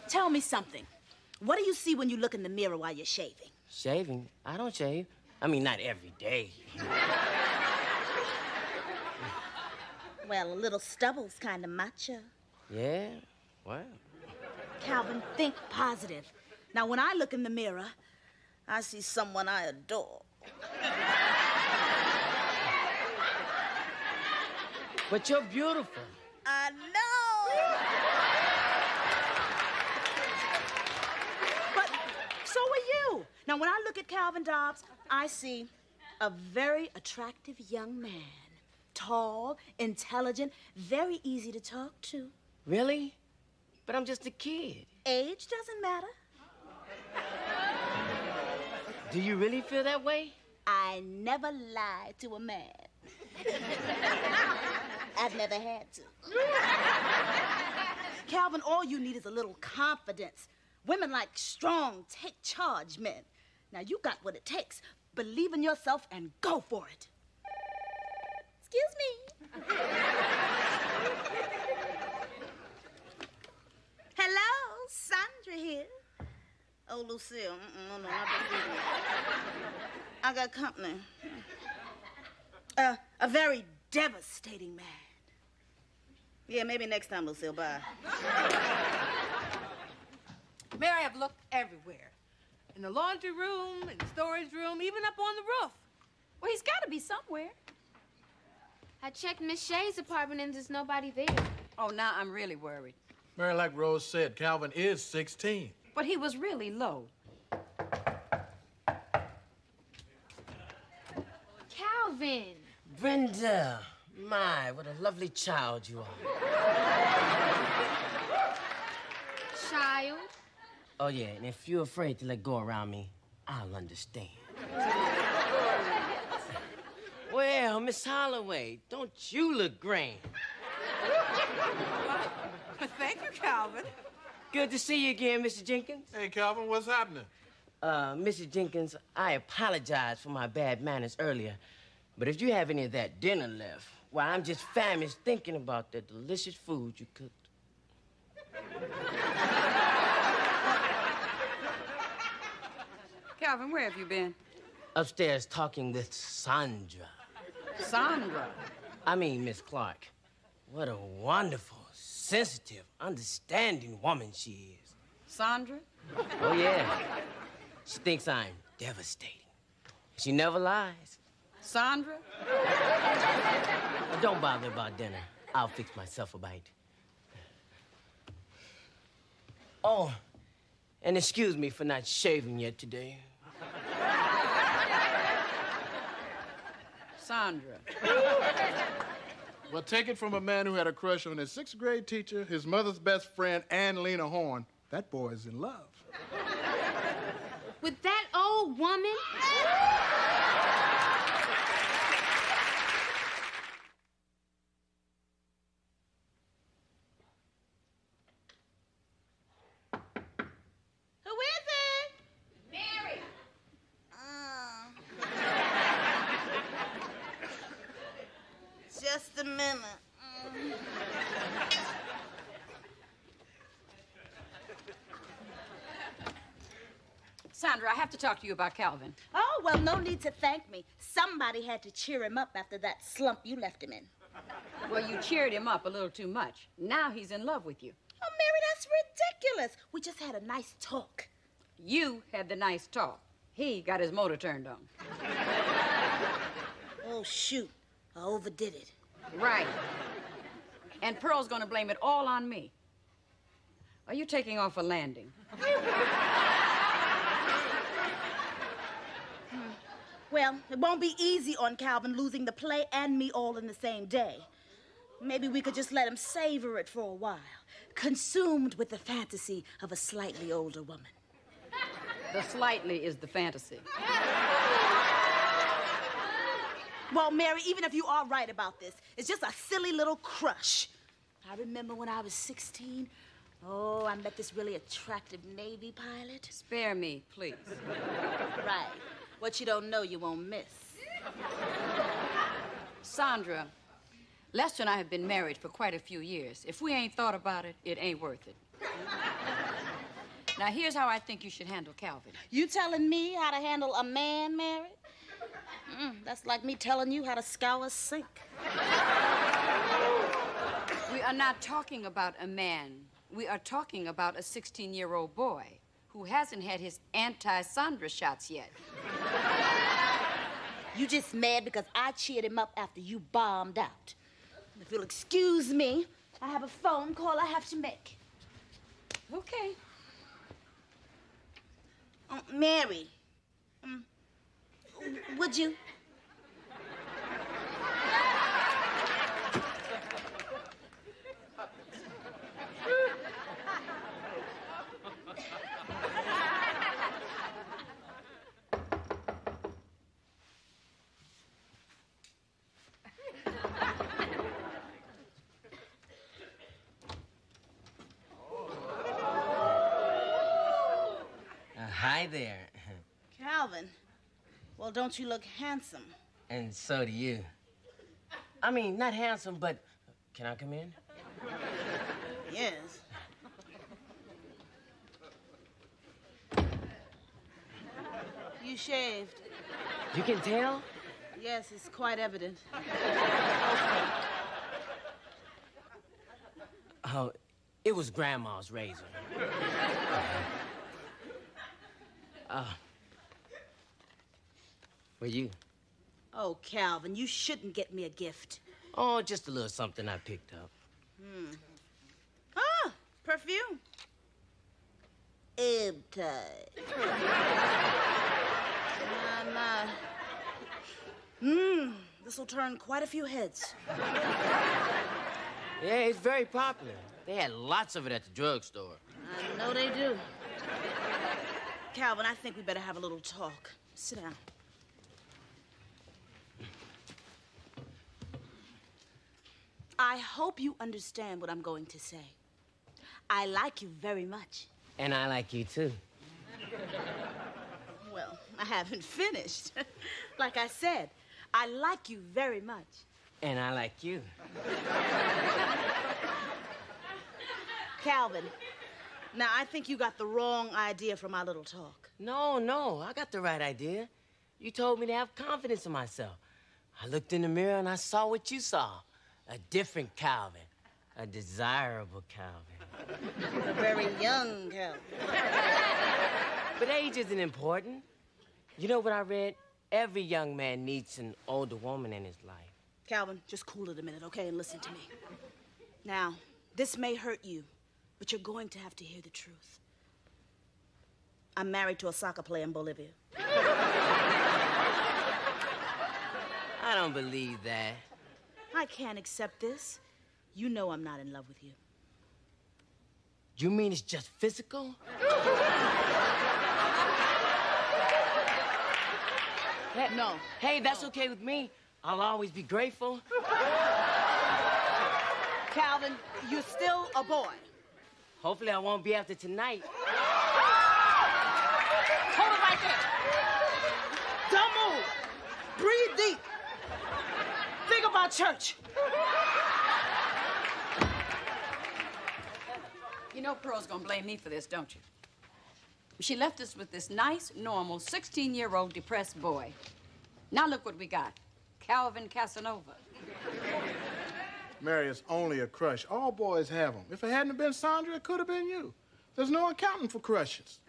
Tell me something. What do you see when you look in the mirror while you're shaving? Shaving? I don't shave. I mean, not every day. Well, a little stubble's kind of macho. Yeah? Well. Calvin, think positive. Now, when I look in the mirror, I see someone I adore. But you're beautiful. I know. But so are you. Now, when I look at Calvin Dobbs, I see a very attractive young man. Tall, intelligent, very easy to talk to. Really? But I'm just a kid. Age doesn't matter. Do you really feel that way? I never lied to a man. I've never had to. Calvin, all you need is a little confidence. Women like strong, take charge men. Now, you got what it takes. Believe in yourself and go for it. Excuse me. Hello, Sandra here. Oh, Lucille. No, not I got company. A very devastating man. Yeah, maybe next time, Lucille. Bye. Mary, I've looked everywhere. In the laundry room, in the storage room, even up on the roof. Well, he's got to be somewhere. I checked Miss Shay's apartment and there's nobody there. Oh, now I'm really worried. Mary, like Rose said, Calvin is 16. But he was really low. Calvin! Brenda, my, what a lovely child you are. Child? Oh, yeah, and if you're afraid to let go around me, I'll understand. Well, Miss Holloway, don't you look grand? Thank you, Calvin. Good to see you again, Mr. Jenkins. Hey, Calvin, what's happening? Mrs. Jenkins, I apologize for my bad manners earlier, but if you have any of that dinner left, well, I'm just famished thinking about the delicious food you cooked. Calvin, where have you been? Upstairs talking with Sandra. Sandra? I mean, Miss Clark. What a wonderful, sensitive, understanding woman she is. Sandra? Oh, yeah. She thinks I'm devastating. She never lies. Sandra? Don't bother about dinner. I'll fix myself a bite. Oh, and excuse me for not shaving yet today. Sandra. Well, take it from a man who had a crush on his 6th grade teacher, his mother's best friend, and Lena Horne. That boy is in love. With that old woman? Who is it? Mary. Just a minute. Sandra, I have to talk to you about Calvin. Oh, well, no need to thank me. Somebody had to cheer him up after that slump you left him in. Well, you cheered him up a little too much. Now he's in love with you. Oh, Mary, that's ridiculous. We just had a nice talk. You had the nice talk. He got his motor turned on. Oh, shoot. I overdid it. Right. And Pearl's gonna blame it all on me. Are you taking off a landing? Well, it won't be easy on Calvin losing the play and me all in the same day. Maybe we could just let him savor it for a while, consumed with the fantasy of a slightly older woman. The slightly is the fantasy. Well, Mary, even if you are right about this, it's just a silly little crush. I remember when I was 16. Oh, I met this really attractive Navy pilot. Spare me, please. Right. What you don't know, you won't miss. Sandra, Lester and I have been married for quite a few years. If we ain't thought about it, it ain't worth it. Now, here's how I think you should handle Calvin. You telling me how to handle a man, Mary? That's like me telling you how to scour a sink. We are not talking about a man. We are talking about a 16-year-old boy who hasn't had his anti-Sandra shots yet. You just mad because I cheered him up after you bombed out. If you'll excuse me, I have a phone call I have to make. Okay. Mary, would you? Hi there. Calvin, well, don't you look handsome? And so do you. I mean, not handsome, but... Can I come in? Yes. You shaved. You can tell? Yes, it's quite evident. Oh, it was Grandma's razor. For you. Oh, Calvin, you shouldn't get me a gift. Oh, just a little something I picked up. Ah, perfume. Ebb-tide. This'll turn quite a few heads. Yeah, it's very popular. They had lots of it at the drugstore. I know they do. Calvin, I think we better have a little talk. Sit down. I hope you understand what I'm going to say. I like you very much. And I like you, too. Well, I haven't finished. Like I said, I like you very much. And I like you. Calvin, now I think you got the wrong idea from our little talk. No, I got the right idea. You told me to have confidence in myself. I looked in the mirror and I saw what you saw. A different Calvin. A desirable Calvin. A very young Calvin. But age isn't important. You know what I read? Every young man needs an older woman in his life. Calvin, just cool it a minute, okay, and listen to me. Now, this may hurt you, but you're going to have to hear the truth. I'm married to a soccer player in Bolivia. I don't believe that. I can't accept this. You know I'm not in love with you. You mean it's just physical? No. Hey, that's okay with me. I'll always be grateful. Calvin, you're still a boy. Hopefully I won't be after tonight. Hold it right there. Don't move. Breathe deep. Think about church. You know Pearl's gonna blame me for this, don't you? She left us with this nice, normal, 16-year-old depressed boy. Now look what we got. Calvin Casanova. Mary, it's only a crush. All boys have them. If it hadn't been Sandra, it could have been you. There's no accounting for crushes.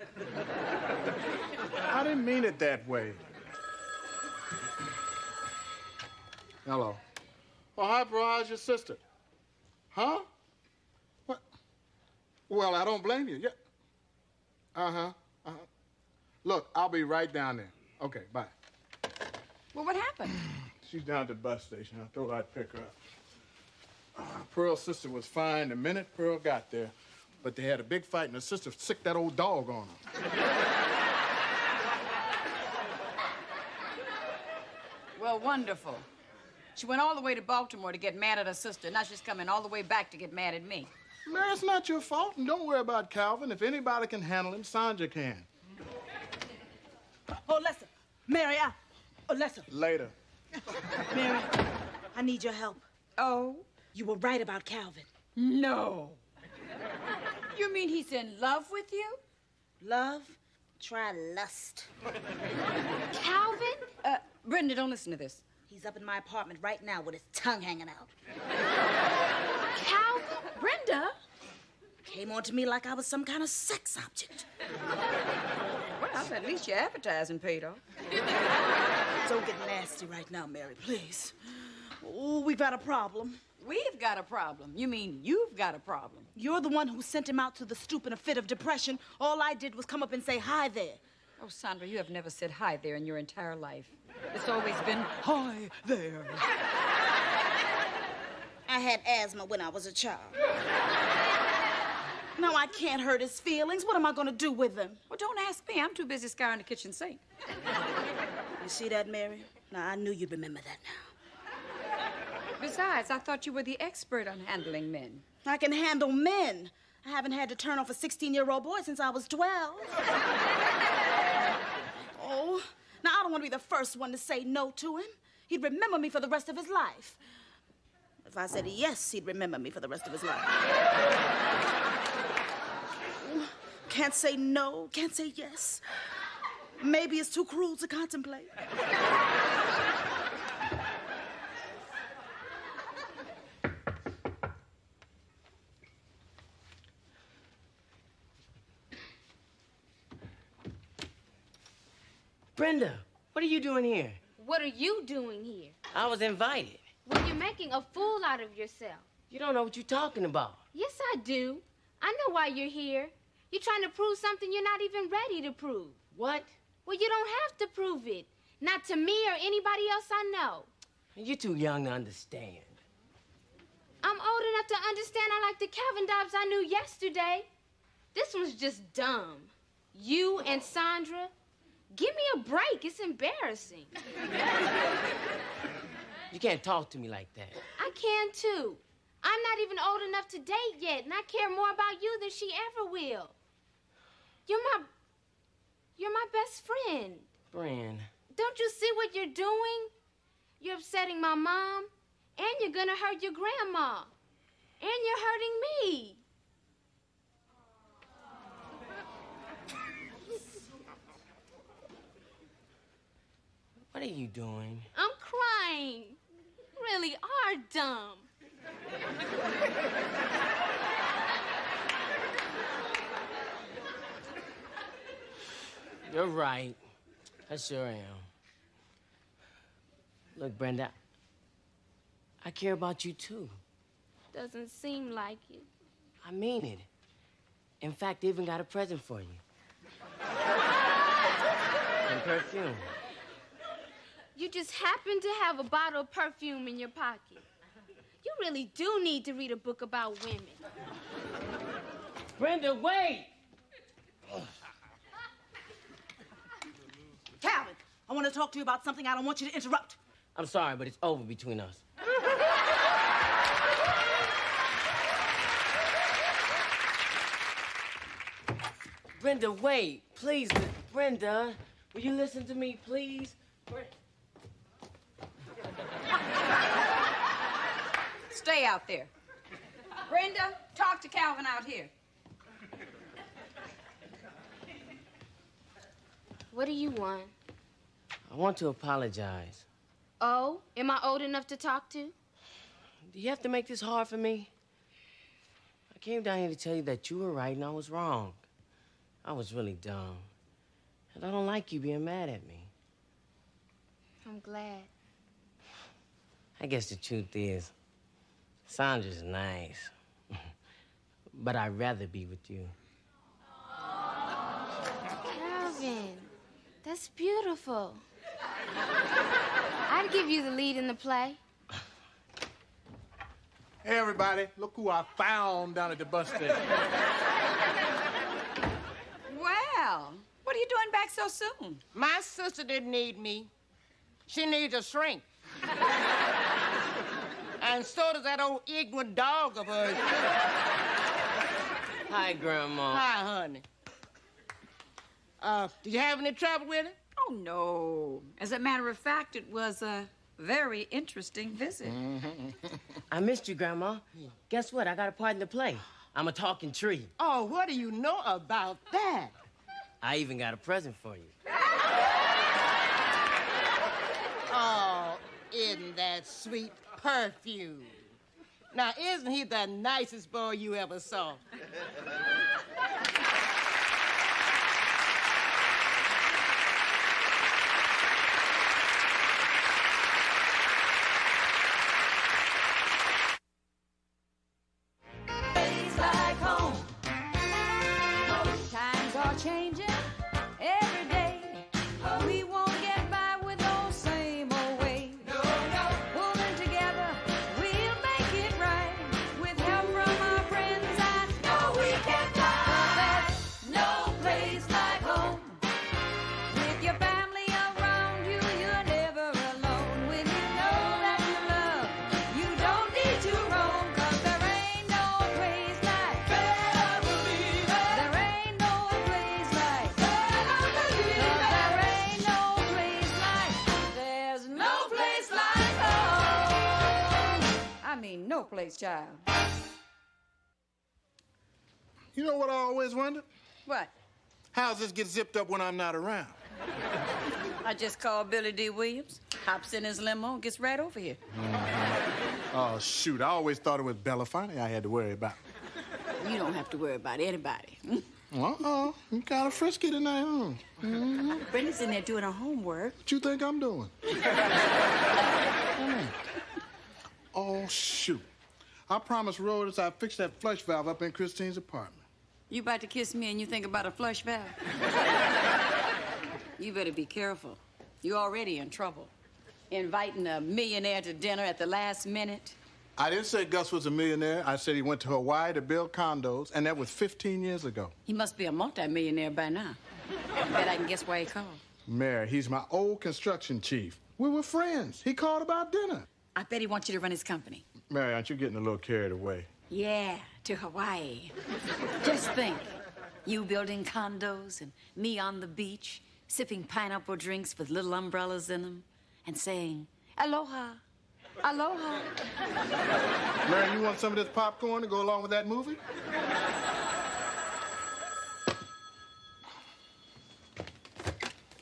I didn't mean it that way. Hello. Oh, hi, bro. How's your sister? Huh? What? Well, I don't blame you. Yeah. Uh-huh. Uh-huh. Look, I'll be right down there. Okay, bye. Well, what happened? She's down at the bus station. I thought I'd pick her up. Pearl's sister was fine the minute Pearl got there, but they had a big fight and her sister sicked that old dog on her. Well, wonderful. She went all the way to Baltimore to get mad at her sister. Now she's coming all the way back to get mad at me. Mary, it's not your fault, and don't worry about Calvin. If anybody can handle him, Sandra can. Oh, Lester. Mary, Lester. Later. Mary, I need your help. Oh? You were right about Calvin. No. You mean he's in love with you? Love? Try lust. Calvin? Brenda, don't listen to this. He's up in my apartment right now with his tongue hanging out. Calvin? Brenda? Came on to me like I was some kind of sex object. Well, at least your advertising paid off. Don't get nasty right now, Mary, please. Oh, we've got a problem. We've got a problem. You mean you've got a problem? You're the one who sent him out to the stoop in a fit of depression. All I did was come up and say hi there. Oh, Sandra, you have never said hi there in your entire life. It's always been hi there. I had asthma when I was a child. Now I can't hurt his feelings. What am I going to do with him? Well, don't ask me. I'm too busy scouring the kitchen sink. You see that, Mary? Now, I knew you'd remember that now. Besides, I thought you were the expert on handling men. I can handle men. I haven't had to turn off a 16-year-old boy since I was 12. Oh, now I don't want to be the first one to say no to him. He'd remember me for the rest of his life. If I said yes, he'd remember me for the rest of his life. Can't say no, can't say yes. Maybe it's too cruel to contemplate. Brenda, what are you doing here? What are you doing here? I was invited. Well, you're making a fool out of yourself. You don't know what you're talking about. Yes, I do. I know why you're here. You're trying to prove something you're not even ready to prove. What? Well, you don't have to prove it. Not to me or anybody else I know. You're too young to understand. I'm old enough to understand I like the Calvin Dobbs I knew yesterday. This one's just dumb. You and Sandra, give me a break. It's embarrassing. You can't talk to me like that. I can, too. I'm not even old enough to date yet, and I care more about you than she ever will. You're my best friend. Fran. Don't you see what you're doing? You're upsetting my mom, and you're gonna hurt your grandma, and you're hurting me. What are you doing? I'm crying. You really are dumb. You're right. I sure am. Look, Brenda, I care about you, too. Doesn't seem like it. I mean it. In fact, I even got a present for you. Some perfume. You just happen to have a bottle of perfume in your pocket. You really do need to read a book about women. Brenda, wait! Calvin, I want to talk to you about something. I don't want you to interrupt. I'm sorry, but it's over between us. Brenda, wait. Please, Brenda, will you listen to me, please? Stay out there. Brenda, talk to Calvin out here. What do you want? I want to apologize. Oh, am I old enough to talk to? Do you have to make this hard for me? I came down here to tell you that you were right and I was wrong. I was really dumb. And I don't like you being mad at me. I'm glad. I guess the truth is, Sandra's nice. But I'd rather be with you. Calvin, that's beautiful. I'd give you the lead in the play. Hey, everybody, look who I found down at the bus station. Well, what are you doing back so soon? My sister didn't need me. She needs a shrink. And so does that old ignorant dog of hers. Hi, Grandma. Hi, honey. Did you have any trouble with it? Oh, no. As a matter of fact, it was a very interesting visit. I missed you, Grandma. Guess what? I got a part in the play. I'm a talking tree. Oh, what do you know about that? I even got a present for you. Oh, isn't that sweet perfume? Now, isn't he the nicest boy you ever saw? Times are changing every day. We won't get by with those same old ways. No. Pulling together, we'll make it right. With help from our friends, I know we can fly. There's no place like home. With your family around you, you're never alone. When you know that you love, you don't need to roam. 'Cause there ain't no place like better believe it. There ain't no place like better believe it. There ain't no place like, there's no place like home. I mean, no place, child. You know what I always wondered? What? How's this get zipped up when I'm not around? I just called Billy D. Williams, hops in his limo, and gets right over here. Oh, shoot. I always thought it was Belafonte I had to worry about. You don't have to worry about anybody. Uh-oh. You kind of frisky tonight, huh? Mm-hmm. Brenda's in there doing her homework. What you think I'm doing? Oh, shoot. I promised Rhodes I'd fix that flush valve up in Christine's apartment. You about to kiss me and you think about a flush valve? You better be careful. You're already in trouble. Inviting a millionaire to dinner at the last minute. I didn't say Gus was a millionaire. I said he went to Hawaii to build condos, and that was 15 years ago. He must be a multimillionaire by now. I bet I can guess why he called. Mary, he's my old construction chief. We were friends. He called about dinner. I bet he wants you to run his company. Mary, aren't you getting a little carried away? Yeah, to Hawaii. Just think, you building condos and me on the beach, sipping pineapple drinks with little umbrellas in them, and saying, aloha, aloha. Mary, you want some of this popcorn to go along with that movie?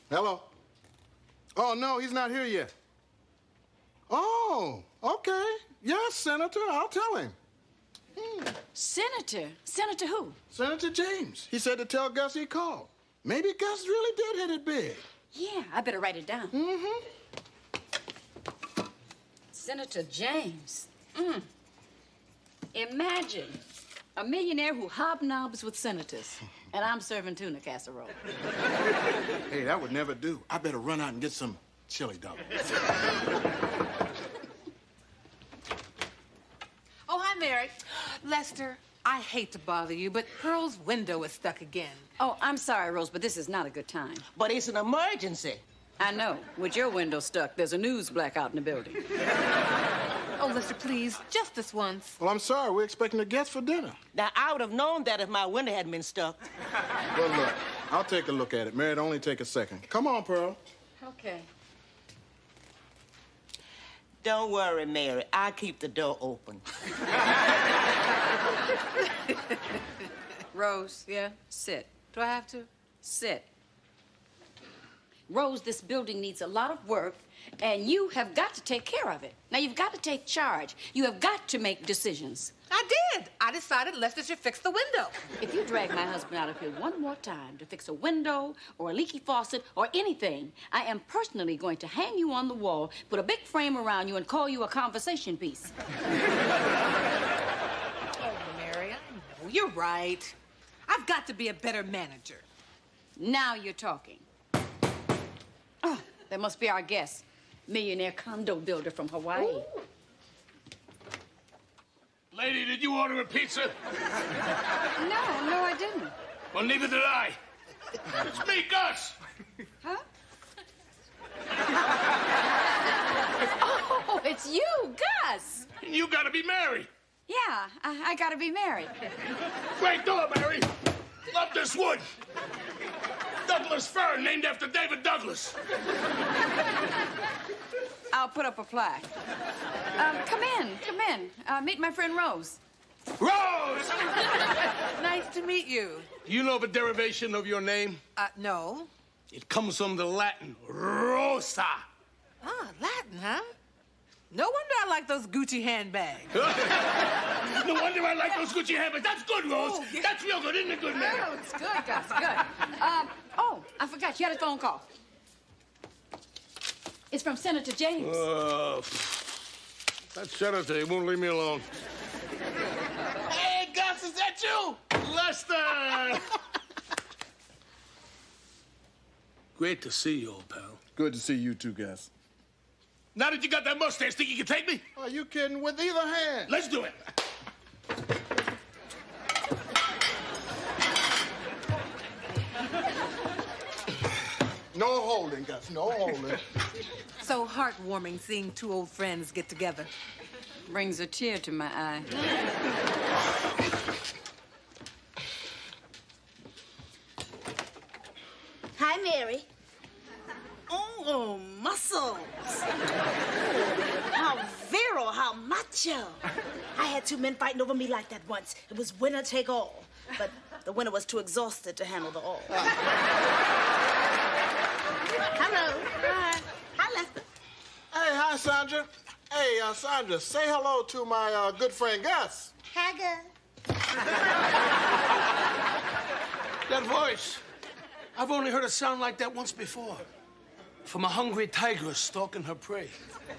Hello? Oh, no, he's not here yet. Oh, okay. Yes, Senator, I'll tell him. Senator? Senator who? Senator James. He said to tell Gus he called. Maybe Gus really did hit it big. Yeah, I better write it down. Mm-hmm. Senator James. Imagine a millionaire who hobnobs with senators, and I'm serving tuna casserole. Hey, that would never do. I better run out and get some chili dogs. Oh, hi, Mary. Lester, I hate to bother you, but Pearl's window is stuck again. Oh, I'm sorry, Rose, but this is not a good time. But it's an emergency. I know. With your window stuck, there's a news blackout in the building. Oh, Lester, please, just this once. Well, I'm sorry. We're expecting a guest for dinner. Now, I would have known that if my window hadn't been stuck. Well, look, I'll take a look at it. Mary, it'll only take a second. Come on, Pearl. Okay. Don't worry, Mary. I'll keep the door open. Rose, yeah? Sit. Do I have to? Sit. Rose, this building needs a lot of work, and you have got to take care of it. Now, you've got to take charge. You have got to make decisions. I did. I decided Lester should fix the window. If you drag my husband out of here one more time to fix a window or a leaky faucet or anything, I am personally going to hang you on the wall, put a big frame around you, and call you a conversation piece. Oh, Mary, I know. You're right. I've got to be a better manager. Now you're talking. Oh, that must be our guest. Millionaire condo builder from Hawaii. Ooh. Lady, did you order a pizza? No, I didn't. Well, neither did I. It's me, Gus. Huh? Oh, it's you, Gus. And you gotta be married. Yeah, I gotta be married. Great door, Mary. Love this wood. Douglas fir, named after David Douglas. I'll put up a plaque. Come in. Meet my friend Rose. Rose! Nice to meet you. Do you know the derivation of your name? No. It comes from the Latin rosa. Ah, Latin, huh? No wonder I like those Gucci handbags. No wonder I like those Gucci handbags. That's good, Rose. Oh, yeah. That's real good, isn't it, good, man? Oh, it's good, Gus, good. Oh, I forgot. You had a phone call. It's from Senator James. That senator, he won't leave me alone. Hey, Gus, is that you? Lester! Great to see you, old pal. Good to see you too, Gus. Now that you got that mustache, think you can take me? Are you kidding? With either hand. Let's do it. No holding, Gus. No holding. So heartwarming seeing two old friends get together. Brings a tear to my eye. Hi, Mary. Oh, muscles. How virile, how macho. I had two men fighting over me like that once. It was winner take all. But the winner was too exhausted to handle the all. Hello. Hi. Hi, Lester. Hey, hi, Sandra. Hey, Sandra, say hello to my good friend Gus. Hi, Gus. That voice, I've only heard a sound like that once before. From a hungry tigress stalking her prey.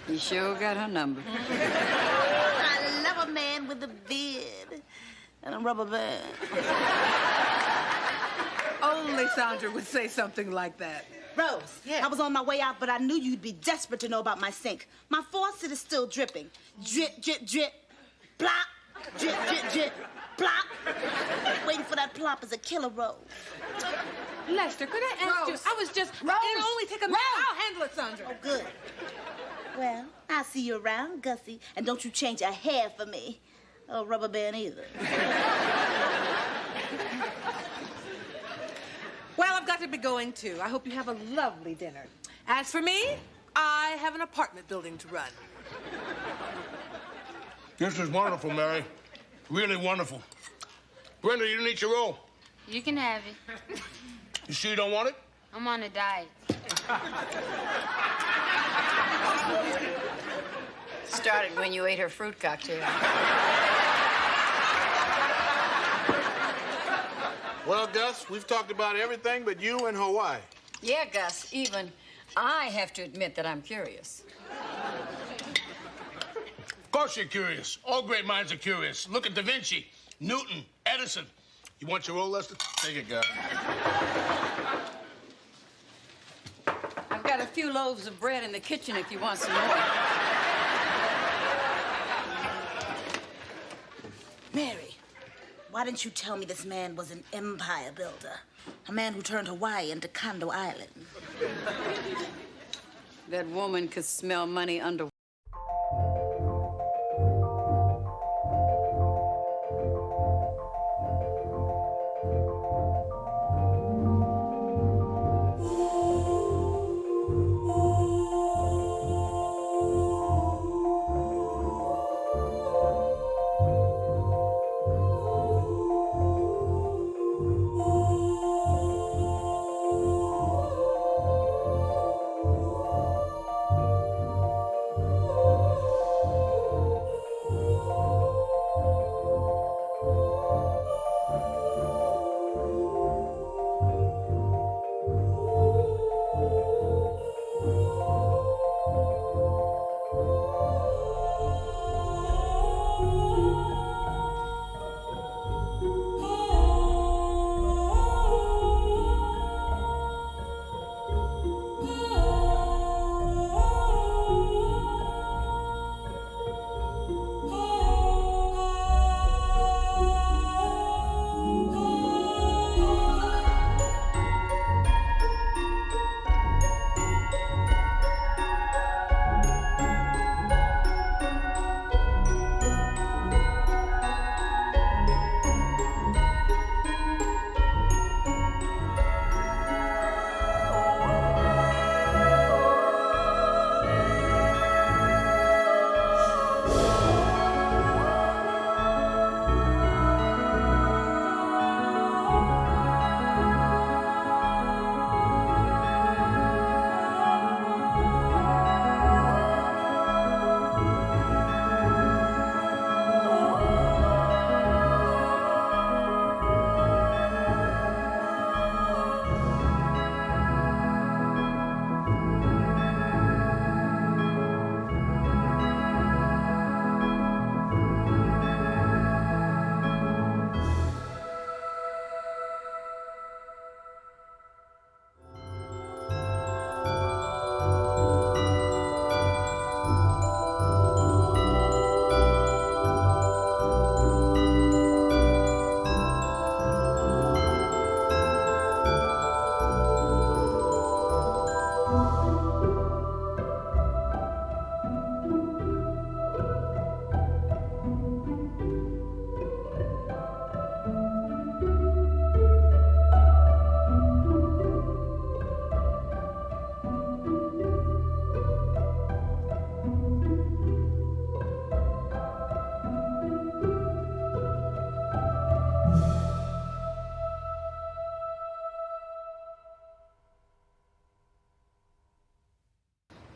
You sure got her number. I love a man with a beard and a rubber band. Only Sandra would say something like that. Rose, I was on my way out, but I knew you'd be desperate to know about my sink. My faucet is still dripping. Drip, drip, drip. Plop. Drip, drip, drip. Plop. Waiting for that plop is a killer, Rose. Lester, could I ask you? I was just... Rose! It'll only take a minute. I'll handle it, Sandra. Oh, good. Well, I'll see you around, Gussie, and don't you change a hair for me. Or rubber band either. Well, I've got to be going, too. I hope you have a lovely dinner. As for me, I have an apartment building to run. This is wonderful, Mary. Really wonderful. Brenda, you didn't eat your roll. You can have it. You sure you don't want it? I'm on a diet. Started when you ate her fruit cocktail. Well, Gus, we've talked about everything but you and Hawaii. Yeah, Gus, even I have to admit that I'm curious. Of course you're curious. All great minds are curious. Look at Da Vinci, Newton, Edison. You want your roll, Lester? Take it, guy. I've got a few loaves of bread in the kitchen if you want some more. Mary, why didn't you tell me this man was an empire builder? A man who turned Hawaii into Condo Island. That woman could smell money under.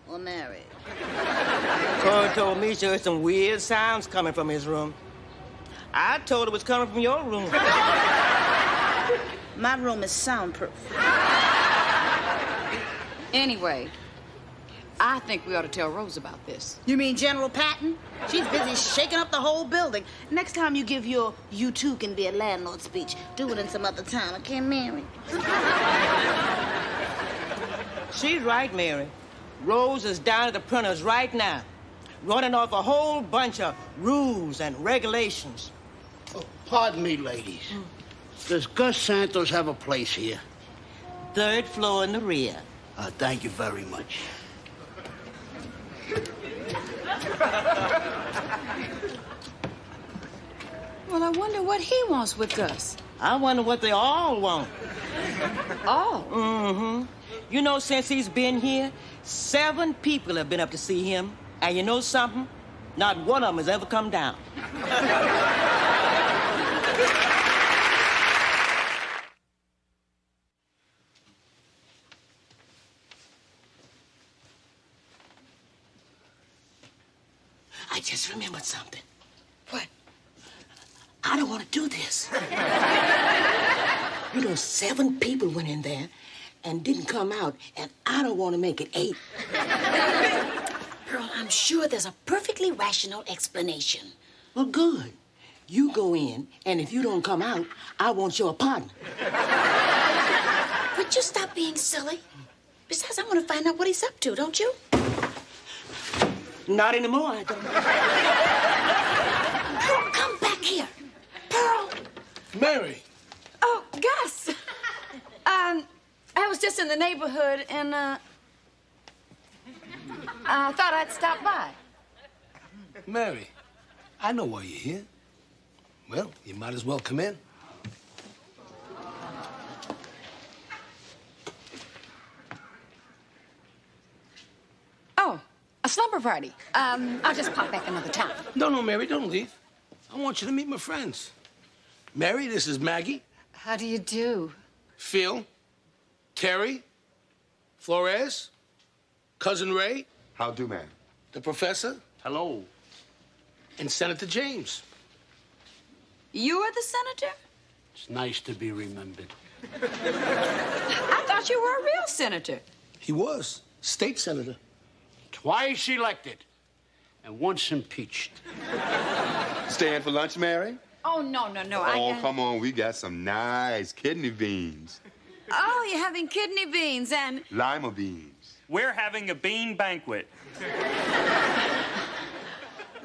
Or Mary? Cora told me she heard some weird sounds coming from his room. I told her it was coming from your room. My room is soundproof. Anyway, I think we ought to tell Rose about this. You mean General Patton? She's busy shaking up the whole building. Next time you give your "you too can be a landlord" speech, do it in some other time, okay, Mary? She's right, Mary. Rose is down at the printers right now, running off a whole bunch of rules and regulations. Oh, pardon me, ladies. Does Gus Santos have a place here? 3rd floor in the rear. Thank you very much. Well, I wonder what he wants with Gus. I wonder what they all want. All? Mm-hmm. You know, since he's been here, 7 people have been up to see him. And you know something? Not one of them has ever come down. I just remembered something. What? I don't want to do this. You know, 7 people went in there and didn't come out, and I don't want to make it 8. Pearl, I'm sure there's a perfectly rational explanation. Well, good. You go in, and if you don't come out, I want your partner. Would you stop being silly? Besides, I want to find out what he's up to, don't you? Not anymore, I don't. Pearl, come back here. Pearl. Mary. Oh, Gus. I was just in the neighborhood and, I thought I'd stop by. Mary, I know why you're here. Well, you might as well come in. Oh, a slumber party. I'll just pop back another time. No, Mary, don't leave. I want you to meet my friends. Mary, this is Maggie. How do you do? Phil, Terry, Flores, Cousin Ray. How do, man? The professor. Hello. And Senator James. You are the senator? It's nice to be remembered. I thought you were a real senator. He was. State senator. Twice elected and once impeached. Staying for lunch, Mary? Oh, no. Oh, come on. We got some nice kidney beans. Oh, you're having kidney beans and... Lima beans. We're having a bean banquet. Then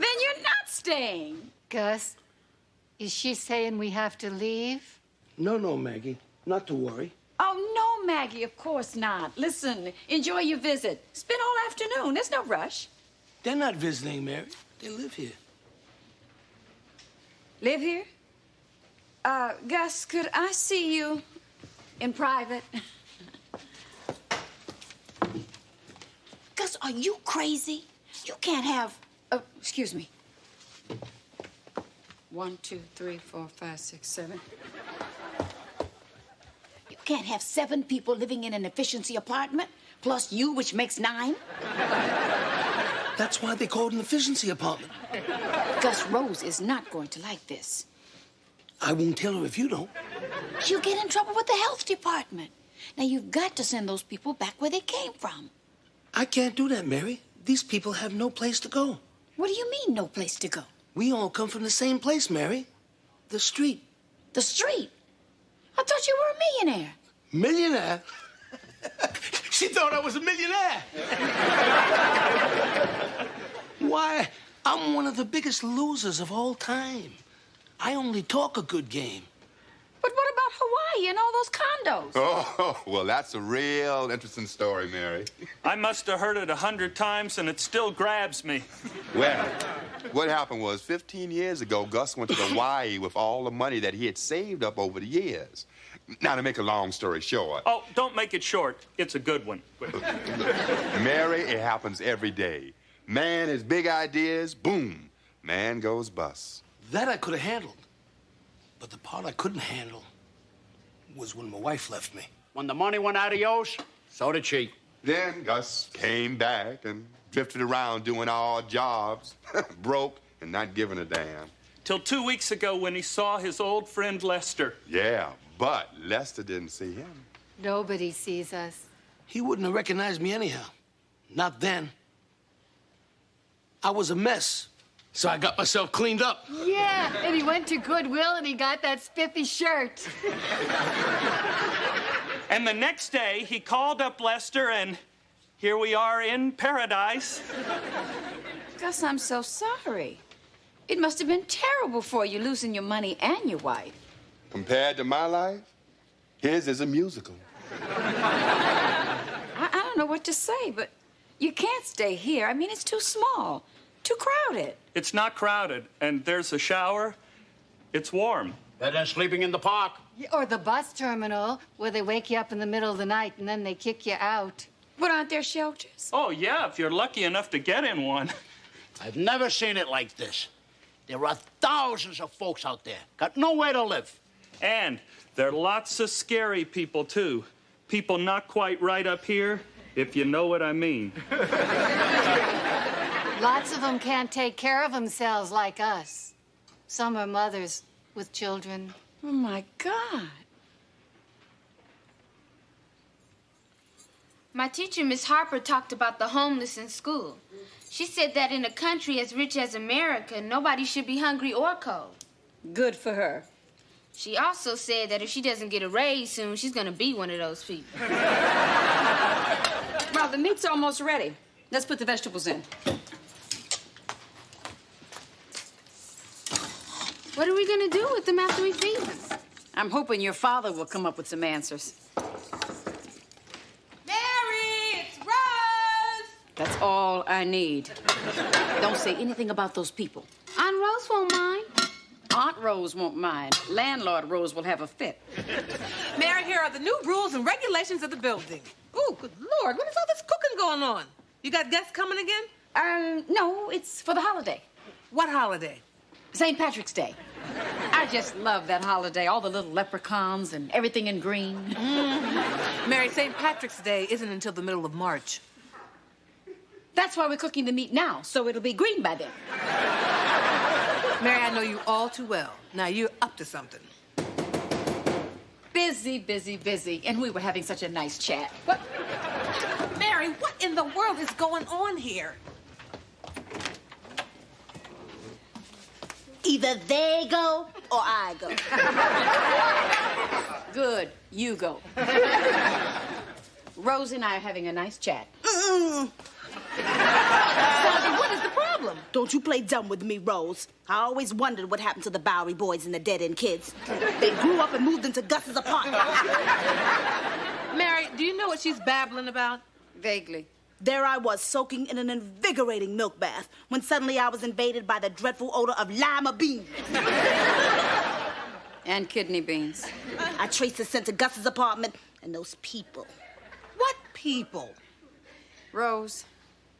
you're not staying. Gus, is she saying we have to leave? No, Maggie. Not to worry. Oh, no, Maggie, of course not. Listen, enjoy your visit. Spend all afternoon. There's no rush. They're not visiting, Mary. They live here. Live here? Gus, could I see you in private? Gus, are you crazy? You can't have... Oh, excuse me. 1, 2, 3, 4, 5, 6, 7. You can't have 7 people living in an efficiency apartment, plus you, which makes 9. That's why they call it an efficiency apartment. Gus, Rose is not going to like this. I won't tell her if you don't. She'll get in trouble with the health department. Now, you've got to send those people back where they came from. I can't do that, Mary. These people have no place to go. What do you mean, no place to go? We all come from the same place, Mary. The street. The street? I thought you were a millionaire. Millionaire? She thought I was a millionaire. Why, I'm one of the biggest losers of all time. I only talk a good game. But what about Hawaii and all those condos? Oh, well, that's a real interesting story, Mary. I must have heard it 100 times, and it still grabs me. Well, what happened was 15 years ago, Gus went to Hawaii with all the money that he had saved up over the years. Now, to make a long story short... Oh, don't make it short. It's a good one. Mary, it happens every day. Man has big ideas, boom, man goes bust. That I could have handled. But the part I couldn't handle was when my wife left me. When the money went out of yours, so did she. Then Gus came back and drifted around doing odd jobs, broke and not giving a damn. Till 2 weeks ago when he saw his old friend Lester. Yeah, but Lester didn't see him. Nobody sees us. He wouldn't have recognized me anyhow. Not then. I was a mess, so I got myself cleaned up. Yeah, and he went to Goodwill and he got that spiffy shirt. And the next day, he called up Lester, and here we are in paradise. Gus, I'm so sorry. It must have been terrible for you losing your money and your wife. Compared to my life, his is a musical. I don't know what to say, but you can't stay here. I mean, it's too small, too crowded. It's not crowded, and there's a shower. It's warm. Better than sleeping in the park. Or the bus terminal, where they wake you up in the middle of the night and then they kick you out. But aren't there shelters? Oh, yeah, if you're lucky enough to get in one. I've never seen it like this. There are thousands of folks out there, got nowhere to live. And there are lots of scary people, too. People not quite right up here, if you know what I mean. Lots of them can't take care of themselves like us. Some are mothers with children. Oh, my God. My teacher, Miss Harper, talked about the homeless in school. She said that in a country as rich as America, nobody should be hungry or cold. Good for her. She also said that if she doesn't get a raise soon, she's gonna be one of those people. Well, the meat's almost ready. Let's put the vegetables in. What are we gonna do with them after we feed them? I'm hoping your father will come up with some answers. Mary, it's Rose! That's all I need. Don't say anything about those people. Aunt Rose won't mind. Aunt Rose won't mind. Landlord Rose will have a fit. Mary, here are the new rules and regulations of the building. Ooh, good Lord, what is all this cooking going on? You got guests coming again? No, it's for the holiday. What holiday? St. Patrick's Day. I just love that holiday. All the little leprechauns and everything in green. Mary, St. Patrick's Day isn't until the middle of March. That's why we're cooking the meat now, so it'll be green by then. Mary, I know you all too well. Now, you're up to something. Busy, busy, busy. And we were having such a nice chat. What? Mary, what in the world is going on here? Either they go or I go. Good. You go. Rose and I are having a nice chat. Sandra, what is the problem? Don't you play dumb with me, Rose. I always wondered what happened to the Bowery boys and the dead-end kids. They grew up and moved into Gus's apartment. Mary, do you know what she's babbling about? Vaguely. There I was, soaking in an invigorating milk bath, when suddenly I was invaded by the dreadful odor of lima beans. And kidney beans. I traced the scent to Gus's apartment and those people. What people? Rose,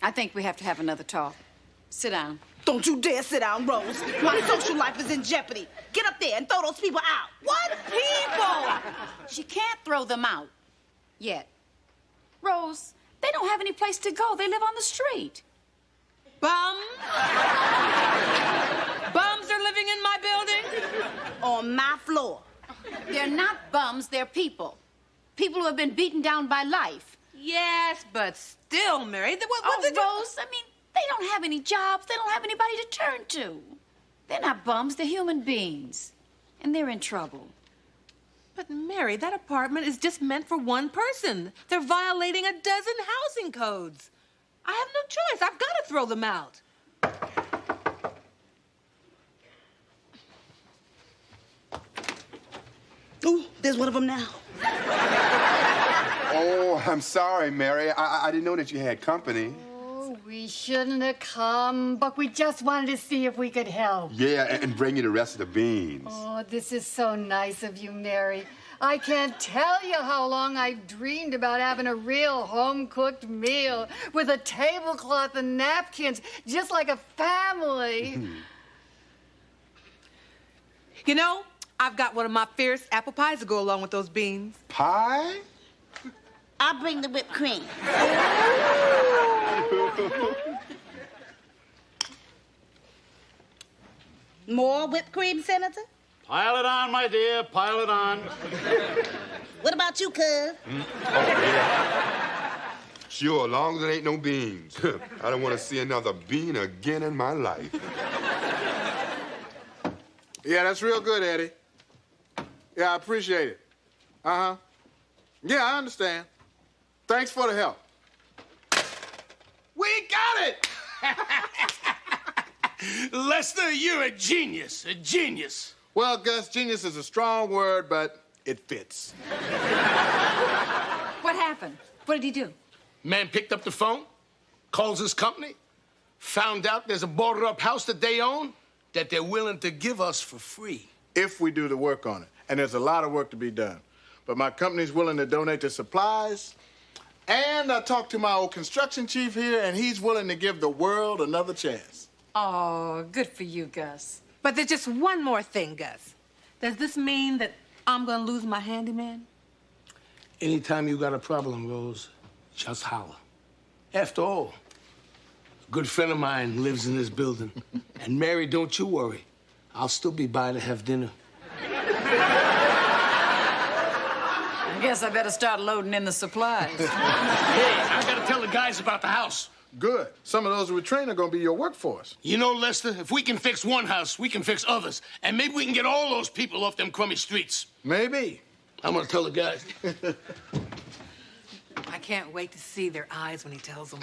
I think we have to have another talk. Sit down. Don't you dare sit down, Rose. My social life is in jeopardy. Get up there and throw those people out. What people? She can't throw them out. Yet. Rose, they don't have any place to go. They live on the street. Bums? Bums are living in my building? On my floor. They're not bums, they're people. People who have been beaten down by life. Yes, but still, Mary, Rose, I mean, they don't have any jobs. They don't have anybody to turn to. They're not bums, they're human beings. And they're in trouble. But, Mary, that apartment is just meant for one person. They're violating a dozen housing codes. I have no choice. I've got to throw them out. Ooh, there's one of them now. Oh, I'm sorry, Mary. I didn't know that you had company. Oh, we shouldn't have come, but we just wanted to see if we could help. Yeah, and bring you the rest of the beans. Oh, this is so nice of you, Mary. I can't tell you how long I've dreamed about having a real home-cooked meal with a tablecloth and napkins, just like a family. You know, I've got one of my fierce apple pies to go along with those beans. Pie? I'll bring the whipped cream. More whipped cream, Senator? Pile it on, my dear, pile it on. What about you, cuz? Oh, yeah. Sure, as long as there ain't no beans. I don't want to see another bean again in my life. Yeah, that's real good, Eddie. Yeah, I appreciate it. Uh-huh. Yeah, I understand. Thanks for the help. We got it! Lester, you're a genius, a genius. Well, Gus, genius is a strong word, but it fits. What happened? What did he do? Man picked up the phone, calls his company, found out there's a boarded-up house that they own that they're willing to give us for free. If we do the work on it. And there's a lot of work to be done. But my company's willing to donate the supplies. And I talked to my old construction chief here, and he's willing to give the world another chance. Oh, good for you, Gus. But there's just one more thing, Gus. Does this mean that I'm gonna lose my handyman? Anytime you got a problem, Rose, just holler. After all, a good friend of mine lives in this building. And Mary, don't you worry. I'll still be by to have dinner. I guess I better start loading in the supplies. Hey, I gotta tell the guys about the house. Good. Some of those who we train are going to be your workforce. You know, Lester, if we can fix one house, we can fix others. And maybe we can get all those people off them crummy streets. Maybe. I'm going to tell the guys. I can't wait to see their eyes when he tells them.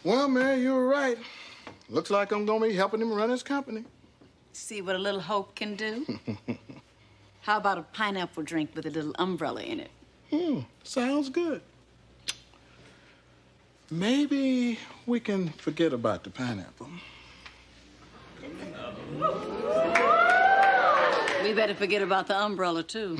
Well, Mary, you were right. Looks like I'm going to be helping him run his company. See what a little hope can do? How about a pineapple drink with a little umbrella in it? Sounds good. Maybe we can forget about the pineapple. We better forget about the umbrella, too.